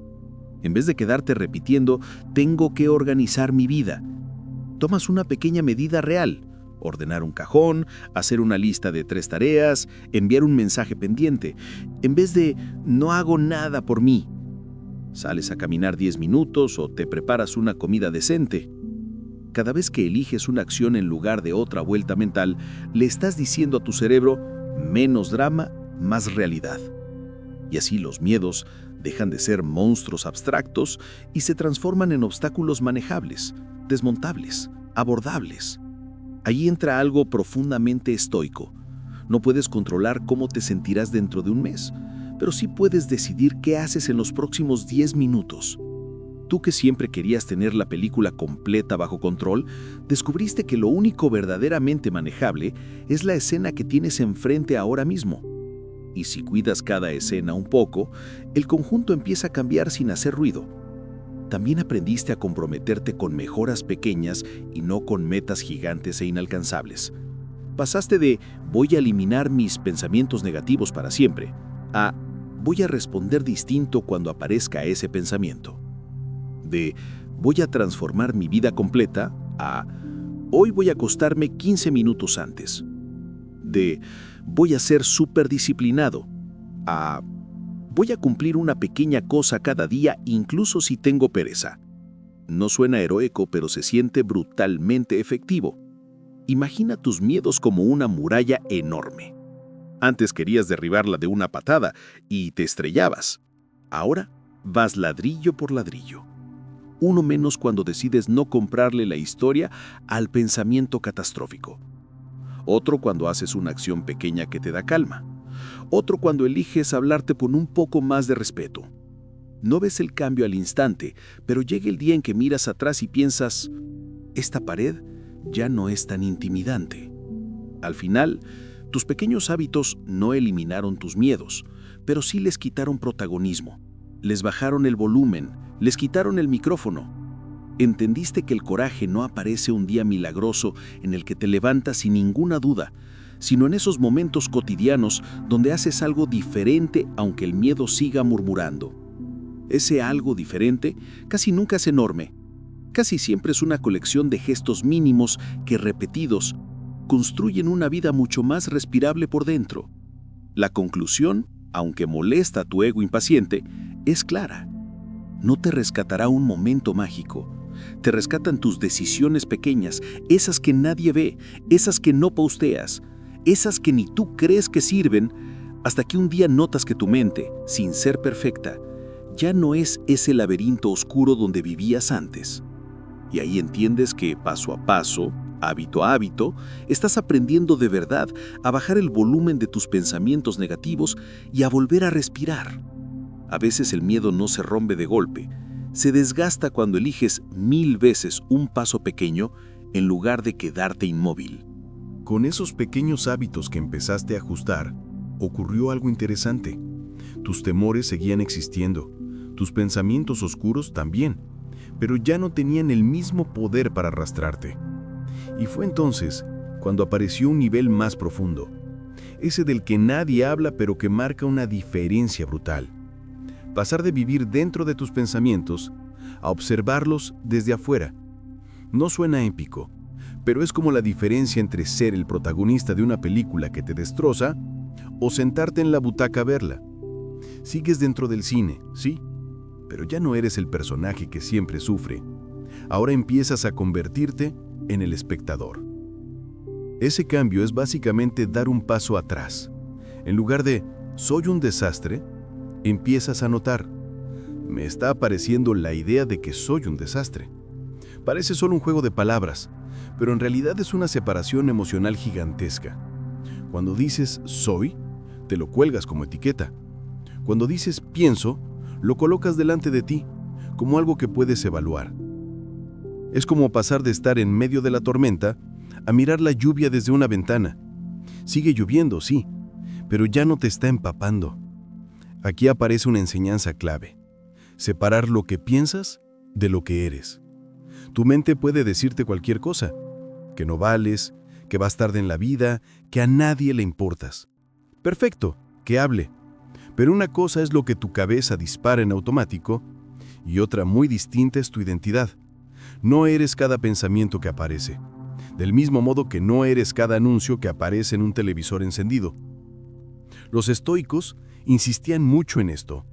En vez de quedarte repitiendo, tengo que organizar mi vida, tomas una pequeña medida real. Ordenar un cajón, hacer una lista de 3 tareas, enviar un mensaje pendiente. En vez de no hago nada por mí, sales a caminar 10 minutos o te preparas una comida decente. Cada vez que eliges una acción en lugar de otra vuelta mental, le estás diciendo a tu cerebro, menos drama, más realidad. Y así los miedos dejan de ser monstruos abstractos y se transforman en obstáculos manejables, desmontables, abordables. Ahí entra algo profundamente estoico. No puedes controlar cómo te sentirás dentro de un mes, pero sí puedes decidir qué haces en los próximos 10 minutos. Tú que siempre querías tener la película completa bajo control, descubriste que lo único verdaderamente manejable es la escena que tienes enfrente ahora mismo. Y si cuidas cada escena un poco, el conjunto empieza a cambiar sin hacer ruido. También aprendiste a comprometerte con mejoras pequeñas y no con metas gigantes e inalcanzables. Pasaste de voy a eliminar mis pensamientos negativos para siempre a voy a responder distinto cuando aparezca ese pensamiento. De voy a transformar mi vida completa a hoy voy a acostarme 15 minutos antes. De voy a ser súper disciplinado a voy a cumplir una pequeña cosa cada día incluso si tengo pereza. No suena heroico, pero se siente brutalmente efectivo. Imagina tus miedos como una muralla enorme. Antes querías derribarla de una patada y te estrellabas. Ahora vas ladrillo por ladrillo. Uno menos cuando decides no comprarle la historia al pensamiento catastrófico. Otro cuando haces una acción pequeña que te da calma. Otro cuando eliges hablarte con un poco más de respeto. No ves el cambio al instante, pero llega el día en que miras atrás y piensas, esta pared ya no es tan intimidante. Al final, tus pequeños hábitos no eliminaron tus miedos, pero sí les quitaron protagonismo. Les bajaron el volumen, les quitaron el micrófono. Entendiste que el coraje no aparece un día milagroso en el que te levantas sin ninguna duda, sino en esos momentos cotidianos donde haces algo diferente aunque el miedo siga murmurando. Ese algo diferente casi nunca es enorme. Casi siempre es una colección de gestos mínimos que, repetidos, construyen una vida mucho más respirable por dentro. La conclusión, aunque molesta a tu ego impaciente, es clara. No te rescatará un momento mágico. Te rescatan tus decisiones pequeñas, esas que nadie ve, esas que no posteas, esas que ni tú crees que sirven, hasta que un día notas que tu mente, sin ser perfecta, ya no es ese laberinto oscuro donde vivías antes. Y ahí entiendes que paso a paso, hábito a hábito, estás aprendiendo de verdad a bajar el volumen de tus pensamientos negativos y a volver a respirar. A veces el miedo no se rompe de golpe, se desgasta cuando eliges 1000 veces un paso pequeño en lugar de quedarte inmóvil. Con esos pequeños hábitos que empezaste a ajustar, ocurrió algo interesante. Tus temores seguían existiendo, tus pensamientos oscuros también, pero ya no tenían el mismo poder para arrastrarte. Y fue entonces cuando apareció un nivel más profundo, ese del que nadie habla pero que marca una diferencia brutal. Pasar de vivir dentro de tus pensamientos a observarlos desde afuera. No suena épico, pero es como la diferencia entre ser el protagonista de una película que te destroza o sentarte en la butaca a verla. Sigues dentro del cine, sí, pero ya no eres el personaje que siempre sufre. Ahora empiezas a convertirte en el espectador. Ese cambio es básicamente dar un paso atrás. En lugar de soy un desastre, empiezas a notar, me está apareciendo la idea de que soy un desastre. Parece solo un juego de palabras, pero en realidad es una separación emocional gigantesca. Cuando dices soy, te lo cuelgas como etiqueta. Cuando dices pienso, lo colocas delante de ti, como algo que puedes evaluar. Es como pasar de estar en medio de la tormenta a mirar la lluvia desde una ventana. Sigue lloviendo, sí, pero ya no te está empapando. Aquí aparece una enseñanza clave: separar lo que piensas de lo que eres. Tu mente puede decirte cualquier cosa, que no vales, que vas tarde en la vida, que a nadie le importas. Perfecto, que hable. Pero una cosa es lo que tu cabeza dispara en automático y otra muy distinta es tu identidad. No eres cada pensamiento que aparece, del mismo modo que no eres cada anuncio que aparece en un televisor encendido. Los estoicos insistían mucho en esto.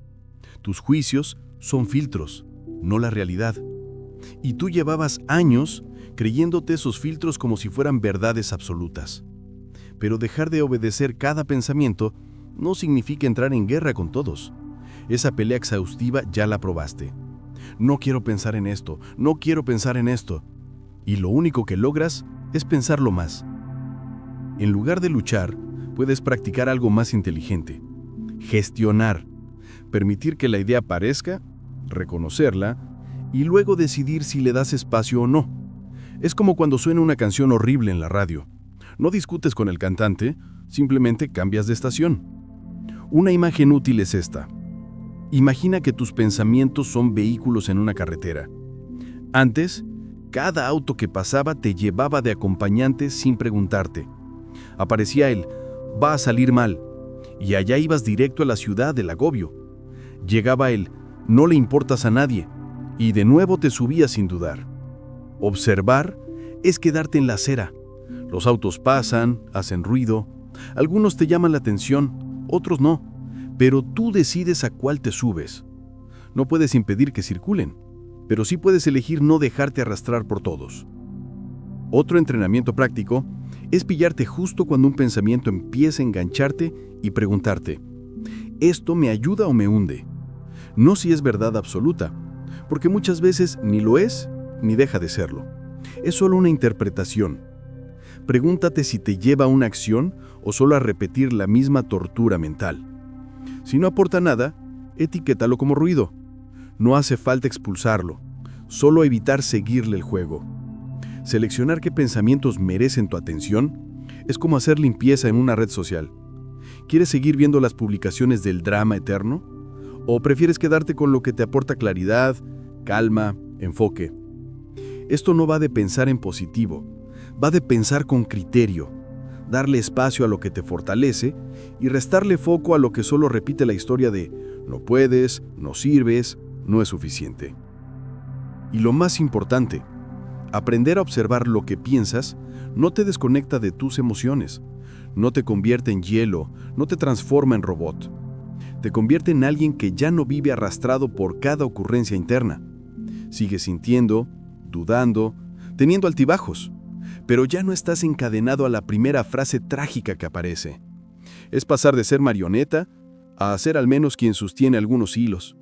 Tus juicios son filtros, no la realidad. Y tú llevabas años creyéndote esos filtros como si fueran verdades absolutas. Pero dejar de obedecer cada pensamiento no significa entrar en guerra con todos. Esa pelea exhaustiva ya la probaste. No quiero pensar en esto, no quiero pensar en esto. y lo único que logras es pensarlo más. En lugar de luchar, puedes practicar algo más inteligente. Gestionar. Permitir que la idea aparezca, reconocerla y luego decidir si le das espacio o no. Es como cuando suena una canción horrible en la radio. No discutes con el cantante, simplemente cambias de estación. Una imagen útil es esta. Imagina que tus pensamientos son vehículos en una carretera. Antes, cada auto que pasaba te llevaba de acompañante sin preguntarte. Aparecía el "va a salir mal", y allá ibas directo a la ciudad del agobio. Llegaba el "no le importas a nadie", y de nuevo te subías sin dudar. Observar es quedarte en la acera. Los autos pasan, hacen ruido, algunos te llaman la atención, otros no, pero tú decides a cuál te subes. No puedes impedir que circulen, pero sí puedes elegir no dejarte arrastrar por todos. Otro entrenamiento práctico es pillarte justo cuando un pensamiento empieza a engancharte y preguntarte, ¿esto me ayuda o me hunde? No si es verdad absoluta, porque muchas veces ni lo es ni deja de serlo. Es solo una interpretación. Pregúntate si te lleva a una acción o solo a repetir la misma tortura mental. Si no aporta nada, etiquétalo como ruido. No hace falta expulsarlo, solo evitar seguirle el juego. Seleccionar qué pensamientos merecen tu atención es como hacer limpieza en una red social. ¿Quieres seguir viendo las publicaciones del drama eterno? ¿O prefieres quedarte con lo que te aporta claridad, calma, enfoque? Esto no va de pensar en positivo, va de pensar con criterio, darle espacio a lo que te fortalece y restarle foco a lo que solo repite la historia de no puedes, no sirves, no es suficiente. Y lo más importante, aprender a observar lo que piensas no te desconecta de tus emociones, no te convierte en hielo, no te transforma en robot. Te convierte en alguien que ya no vive arrastrado por cada ocurrencia interna. Sigue sintiendo, dudando, teniendo altibajos, pero ya no estás encadenado a la primera frase trágica que aparece. Es pasar de ser marioneta a ser al menos quien sostiene algunos hilos.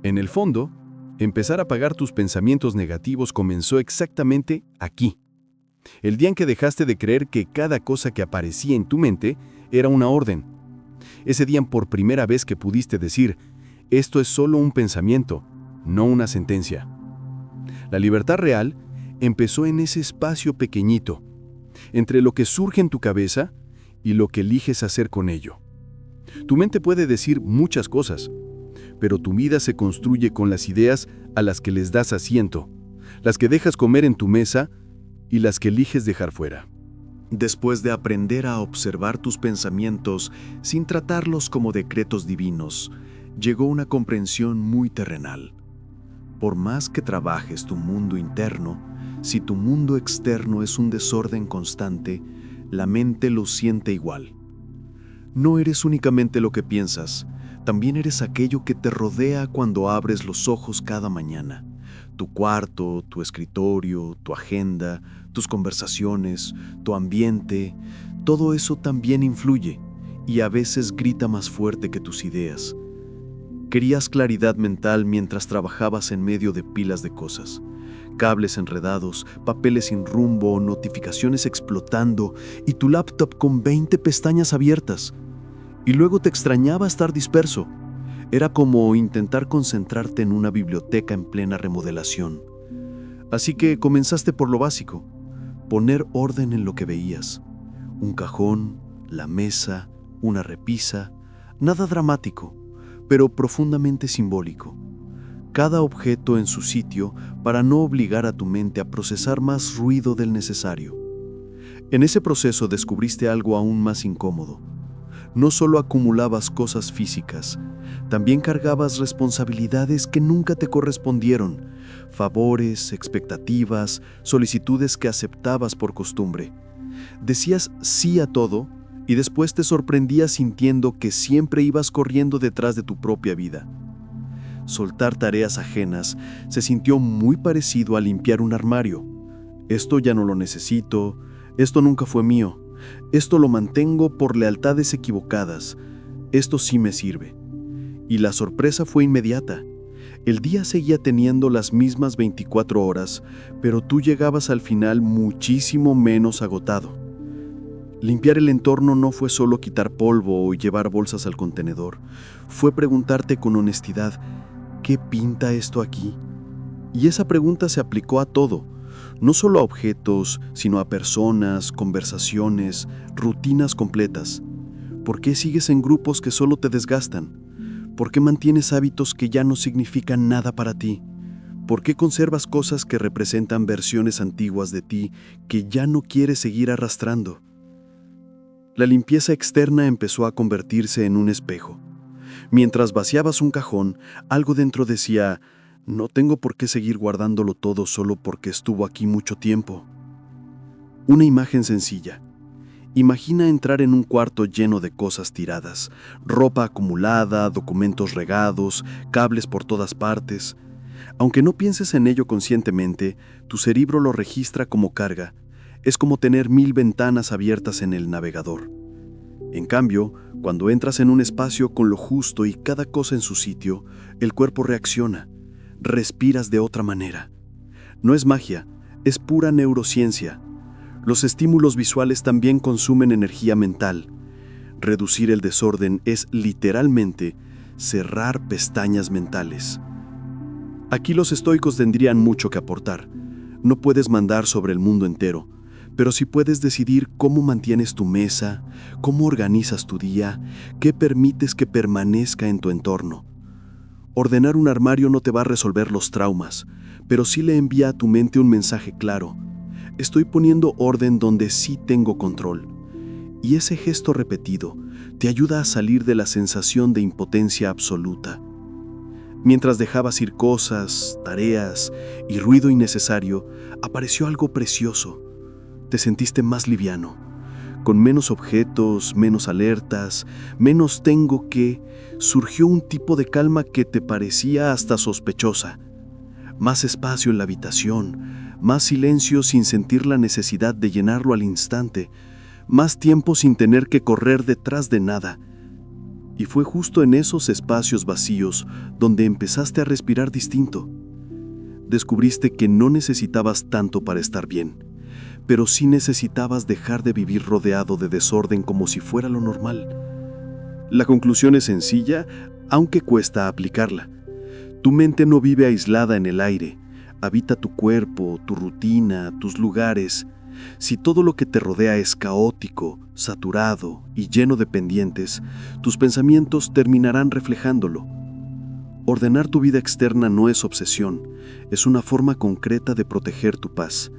En el fondo, empezar a apagar tus pensamientos negativos comenzó exactamente aquí. El día en que dejaste de creer que cada cosa que aparecía en tu mente era una orden. Ese día por primera vez que pudiste decir, esto es solo un pensamiento, no una sentencia. La libertad real empezó en ese espacio pequeñito, entre lo que surge en tu cabeza y lo que eliges hacer con ello. Tu mente puede decir muchas cosas, pero tu vida se construye con las ideas a las que les das asiento, las que dejas comer en tu mesa y las que eliges dejar fuera. Después de aprender a observar tus pensamientos sin tratarlos como decretos divinos, llegó una comprensión muy terrenal. Por más que trabajes tu mundo interno, si tu mundo externo es un desorden constante, la mente lo siente igual. No eres únicamente lo que piensas, también eres aquello que te rodea cuando abres los ojos cada mañana. Tu cuarto, tu escritorio, tu agenda, tus conversaciones, tu ambiente, todo eso también influye y a veces grita más fuerte que tus ideas. Querías claridad mental mientras trabajabas en medio de pilas de cosas. Cables enredados, papeles sin rumbo, notificaciones explotando y tu laptop con 20 pestañas abiertas. Y luego te extrañaba estar disperso. Era como intentar concentrarte en una biblioteca en plena remodelación. Así que comenzaste por lo básico, poner orden en lo que veías. Un cajón, la mesa, una repisa, nada dramático, pero profundamente simbólico. Cada objeto en su sitio para no obligar a tu mente a procesar más ruido del necesario. En ese proceso descubriste algo aún más incómodo. No solo acumulabas cosas físicas, también cargabas responsabilidades que nunca te correspondieron, favores, expectativas, solicitudes que aceptabas por costumbre. Decías sí a todo y después te sorprendías sintiendo que siempre ibas corriendo detrás de tu propia vida. Soltar tareas ajenas se sintió muy parecido a limpiar un armario. Esto ya no lo necesito, esto nunca fue mío, esto lo mantengo por lealtades equivocadas, esto sí me sirve. Y la sorpresa fue inmediata. El día seguía teniendo las mismas 24 horas, pero tú llegabas al final muchísimo menos agotado. Limpiar el entorno no fue solo quitar polvo o llevar bolsas al contenedor, fue preguntarte con honestidad, ¿qué pinta esto aquí? Y esa pregunta se aplicó a todo, no solo a objetos, sino a personas, conversaciones, rutinas completas. ¿Por qué sigues en grupos que solo te desgastan? ¿Por qué mantienes hábitos que ya no significan nada para ti? ¿Por qué conservas cosas que representan versiones antiguas de ti que ya no quieres seguir arrastrando? La limpieza externa empezó a convertirse en un espejo. Mientras vaciabas un cajón, algo dentro decía, no tengo por qué seguir guardándolo todo solo porque estuvo aquí mucho tiempo. Una imagen sencilla. Imagina entrar en un cuarto lleno de cosas tiradas, ropa acumulada, documentos regados, cables por todas partes. Aunque no pienses en ello conscientemente, tu cerebro lo registra como carga. Es como tener 1000 ventanas abiertas en el navegador. En cambio, cuando entras en un espacio con lo justo y cada cosa en su sitio, el cuerpo reacciona. Respiras de otra manera. No es magia, es pura neurociencia. Los estímulos visuales también consumen energía mental. Reducir el desorden es literalmente cerrar pestañas mentales. Aquí los estoicos tendrían mucho que aportar. No puedes mandar sobre el mundo entero, pero sí puedes decidir cómo mantienes tu mesa, cómo organizas tu día, qué permites que permanezca en tu entorno. Ordenar un armario no te va a resolver los traumas, pero sí le envía a tu mente un mensaje claro. Estoy poniendo orden donde sí tengo control. Y ese gesto repetido te ayuda a salir de la sensación de impotencia absoluta. Mientras dejabas ir cosas, tareas y ruido innecesario, apareció algo precioso. Te sentiste más liviano, con menos objetos, menos alertas, menos tengo que. Surgió un tipo de calma que te parecía hasta sospechosa. Más espacio en la habitación, más silencio sin sentir la necesidad de llenarlo al instante, más tiempo sin tener que correr detrás de nada. Y fue justo en esos espacios vacíos donde empezaste a respirar distinto. Descubriste que no necesitabas tanto para estar bien, pero sí necesitabas dejar de vivir rodeado de desorden como si fuera lo normal. La conclusión es sencilla, aunque cuesta aplicarla. Tu mente no vive aislada en el aire, habita tu cuerpo, tu rutina, tus lugares. Si todo lo que te rodea es caótico, saturado y lleno de pendientes, tus pensamientos terminarán reflejándolo. Ordenar tu vida externa no es obsesión, es una forma concreta de proteger tu paz.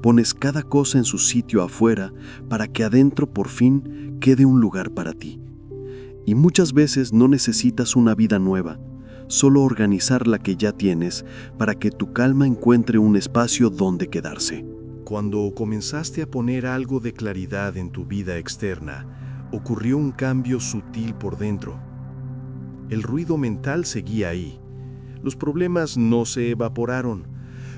Pones cada cosa en su sitio afuera para que adentro por fin quede un lugar para ti. Y muchas veces no necesitas una vida nueva, solo organizar la que ya tienes para que tu calma encuentre un espacio donde quedarse. Cuando comenzaste a poner algo de claridad en tu vida externa, ocurrió un cambio sutil por dentro. El ruido mental seguía ahí. Los problemas no se evaporaron,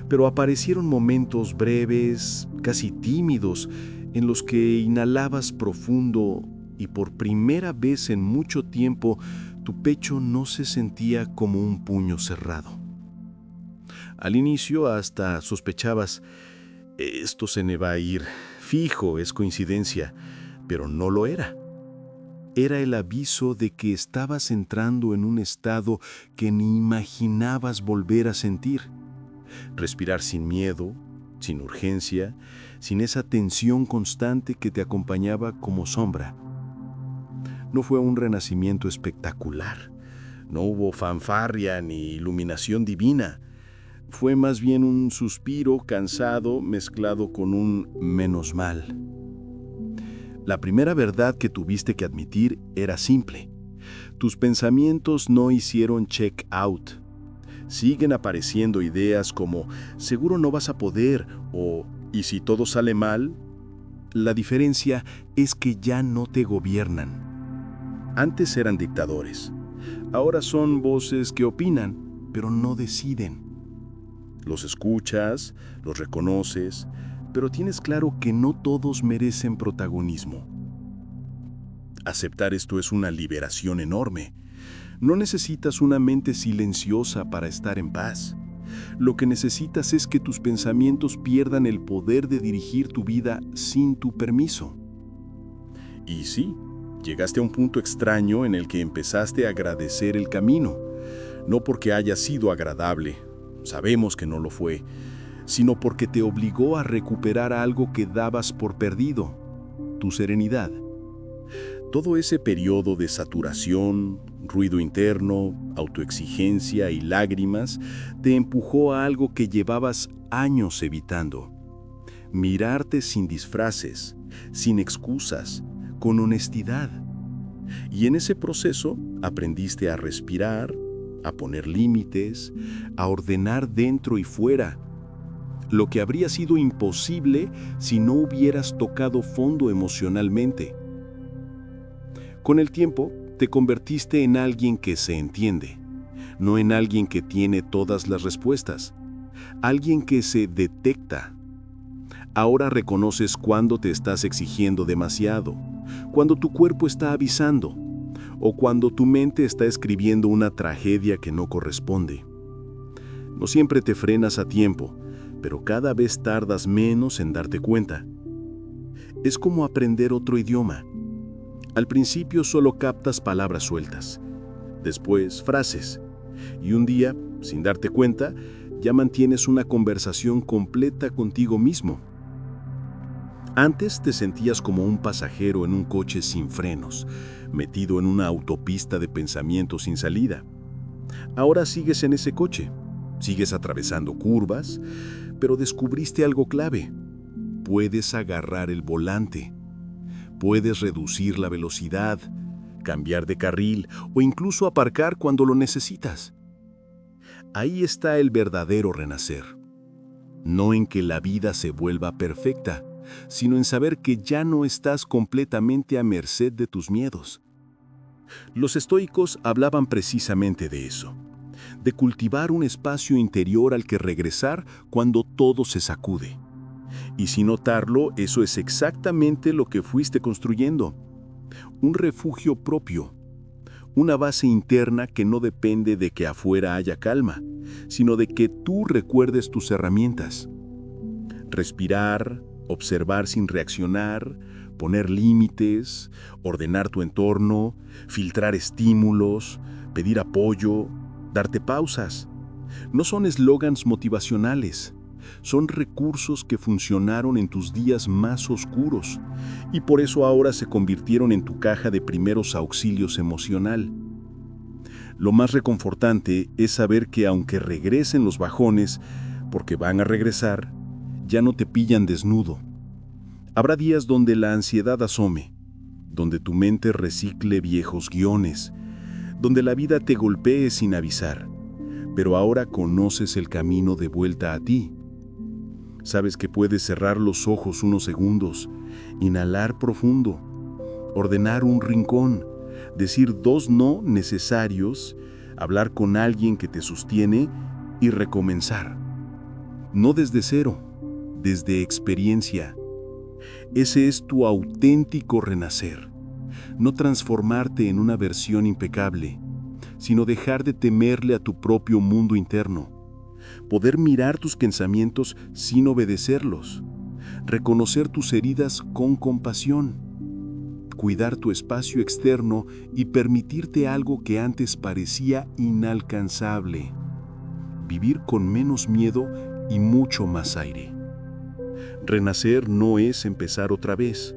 pero aparecieron momentos breves, casi tímidos, en los que inhalabas profundo y por primera vez en mucho tiempo tu pecho no se sentía como un puño cerrado. Al inicio hasta sospechabas, esto se me va a ir, fijo, es coincidencia, pero no lo era. Era el aviso de que estabas entrando en un estado que ni imaginabas volver a sentir. Respirar sin miedo, sin urgencia, sin esa tensión constante que te acompañaba como sombra. No fue un renacimiento espectacular. No hubo fanfarria ni iluminación divina. Fue más bien un suspiro cansado mezclado con un menos mal. La primera verdad que tuviste que admitir era simple. Tus pensamientos no hicieron check out. Siguen apareciendo ideas como seguro no vas a poder o ¿y si todo sale mal? La diferencia es que ya no te gobiernan. Antes eran dictadores. Ahora son voces que opinan, pero no deciden. Los escuchas, los reconoces, pero tienes claro que no todos merecen protagonismo. Aceptar esto es una liberación enorme. No necesitas una mente silenciosa para estar en paz. Lo que necesitas es que tus pensamientos pierdan el poder de dirigir tu vida sin tu permiso. Y sí, llegaste a un punto extraño en el que empezaste a agradecer el camino, no porque haya sido agradable, sabemos que no lo fue, sino porque te obligó a recuperar algo que dabas por perdido, tu serenidad. Todo ese periodo de saturación, ruido interno, autoexigencia y lágrimas te empujó a algo que llevabas años evitando. Mirarte sin disfraces, sin excusas, con honestidad. Y en ese proceso aprendiste a respirar, a poner límites, a ordenar dentro y fuera, lo que habría sido imposible si no hubieras tocado fondo emocionalmente. Con el tiempo, te convertiste en alguien que se entiende, no en alguien que tiene todas las respuestas, alguien que se detecta. Ahora reconoces cuando te estás exigiendo demasiado, cuando tu cuerpo está avisando, o cuando tu mente está escribiendo una tragedia que no corresponde. No siempre te frenas a tiempo, pero cada vez tardas menos en darte cuenta. Es como aprender otro idioma. Al principio solo captas palabras sueltas, después frases, y un día, sin darte cuenta, ya mantienes una conversación completa contigo mismo. Antes te sentías como un pasajero en un coche sin frenos, metido en una autopista de pensamientos sin salida. Ahora sigues en ese coche, sigues atravesando curvas, pero descubriste algo clave. Puedes agarrar el volante, puedes reducir la velocidad, cambiar de carril o incluso aparcar cuando lo necesitas. Ahí está el verdadero renacer. No en que la vida se vuelva perfecta, sino en saber que ya no estás completamente a merced de tus miedos. Los estoicos hablaban precisamente de eso, de cultivar un espacio interior al que regresar cuando todo se sacude. Y sin notarlo, eso es exactamente lo que fuiste construyendo. Un refugio propio, una base interna que no depende de que afuera haya calma, sino de que tú recuerdes tus herramientas. Respirar, observar sin reaccionar, poner límites, ordenar tu entorno, filtrar estímulos, pedir apoyo, darte pausas. No son eslogans motivacionales, son recursos que funcionaron en tus días más oscuros y por eso ahora se convirtieron en tu caja de primeros auxilios emocional. Lo más reconfortante es saber que aunque regresen los bajones, porque van a regresar, ya no te pillan desnudo. Habrá días donde la ansiedad asome, donde tu mente recicle viejos guiones, donde la vida te golpee sin avisar, pero ahora conoces el camino de vuelta a ti. Sabes que puedes cerrar los ojos unos segundos, inhalar profundo, ordenar un rincón, decir 2 no necesarios, hablar con alguien que te sostiene y recomenzar. No desde cero, desde experiencia. Ese es tu auténtico renacer. No transformarte en una versión impecable, sino dejar de temerle a tu propio mundo interno. Poder mirar tus pensamientos sin obedecerlos. Reconocer tus heridas con compasión. Cuidar tu espacio externo y permitirte algo que antes parecía inalcanzable. Vivir con menos miedo y mucho más aire. Renacer no es empezar otra vez,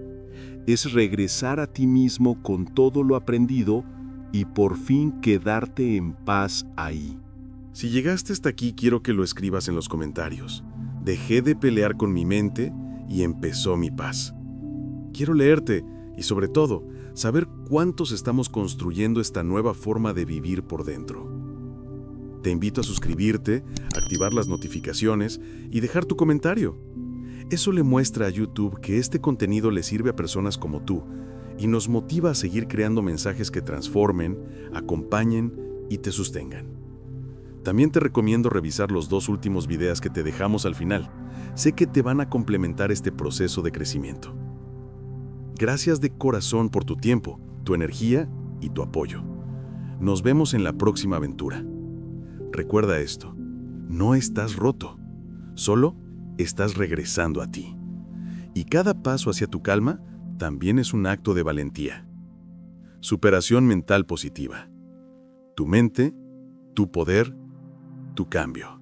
es regresar a ti mismo con todo lo aprendido y por fin quedarte en paz ahí. Si llegaste hasta aquí, quiero que lo escribas en los comentarios. Dejé de pelear con mi mente y empezó mi paz. Quiero leerte y sobre todo, saber cuántos estamos construyendo esta nueva forma de vivir por dentro. Te invito a suscribirte, activar las notificaciones y dejar tu comentario. Eso le muestra a YouTube que este contenido le sirve a personas como tú y nos motiva a seguir creando mensajes que transformen, acompañen y te sostengan. También te recomiendo revisar los 2 últimos videos que te dejamos al final. Sé que te van a complementar este proceso de crecimiento. Gracias de corazón por tu tiempo, tu energía y tu apoyo. Nos vemos en la próxima aventura. Recuerda esto, no estás roto, solo estás regresando a ti. Y cada paso hacia tu calma también es un acto de valentía. Superación mental positiva. Tu mente, tu poder, tu cambio.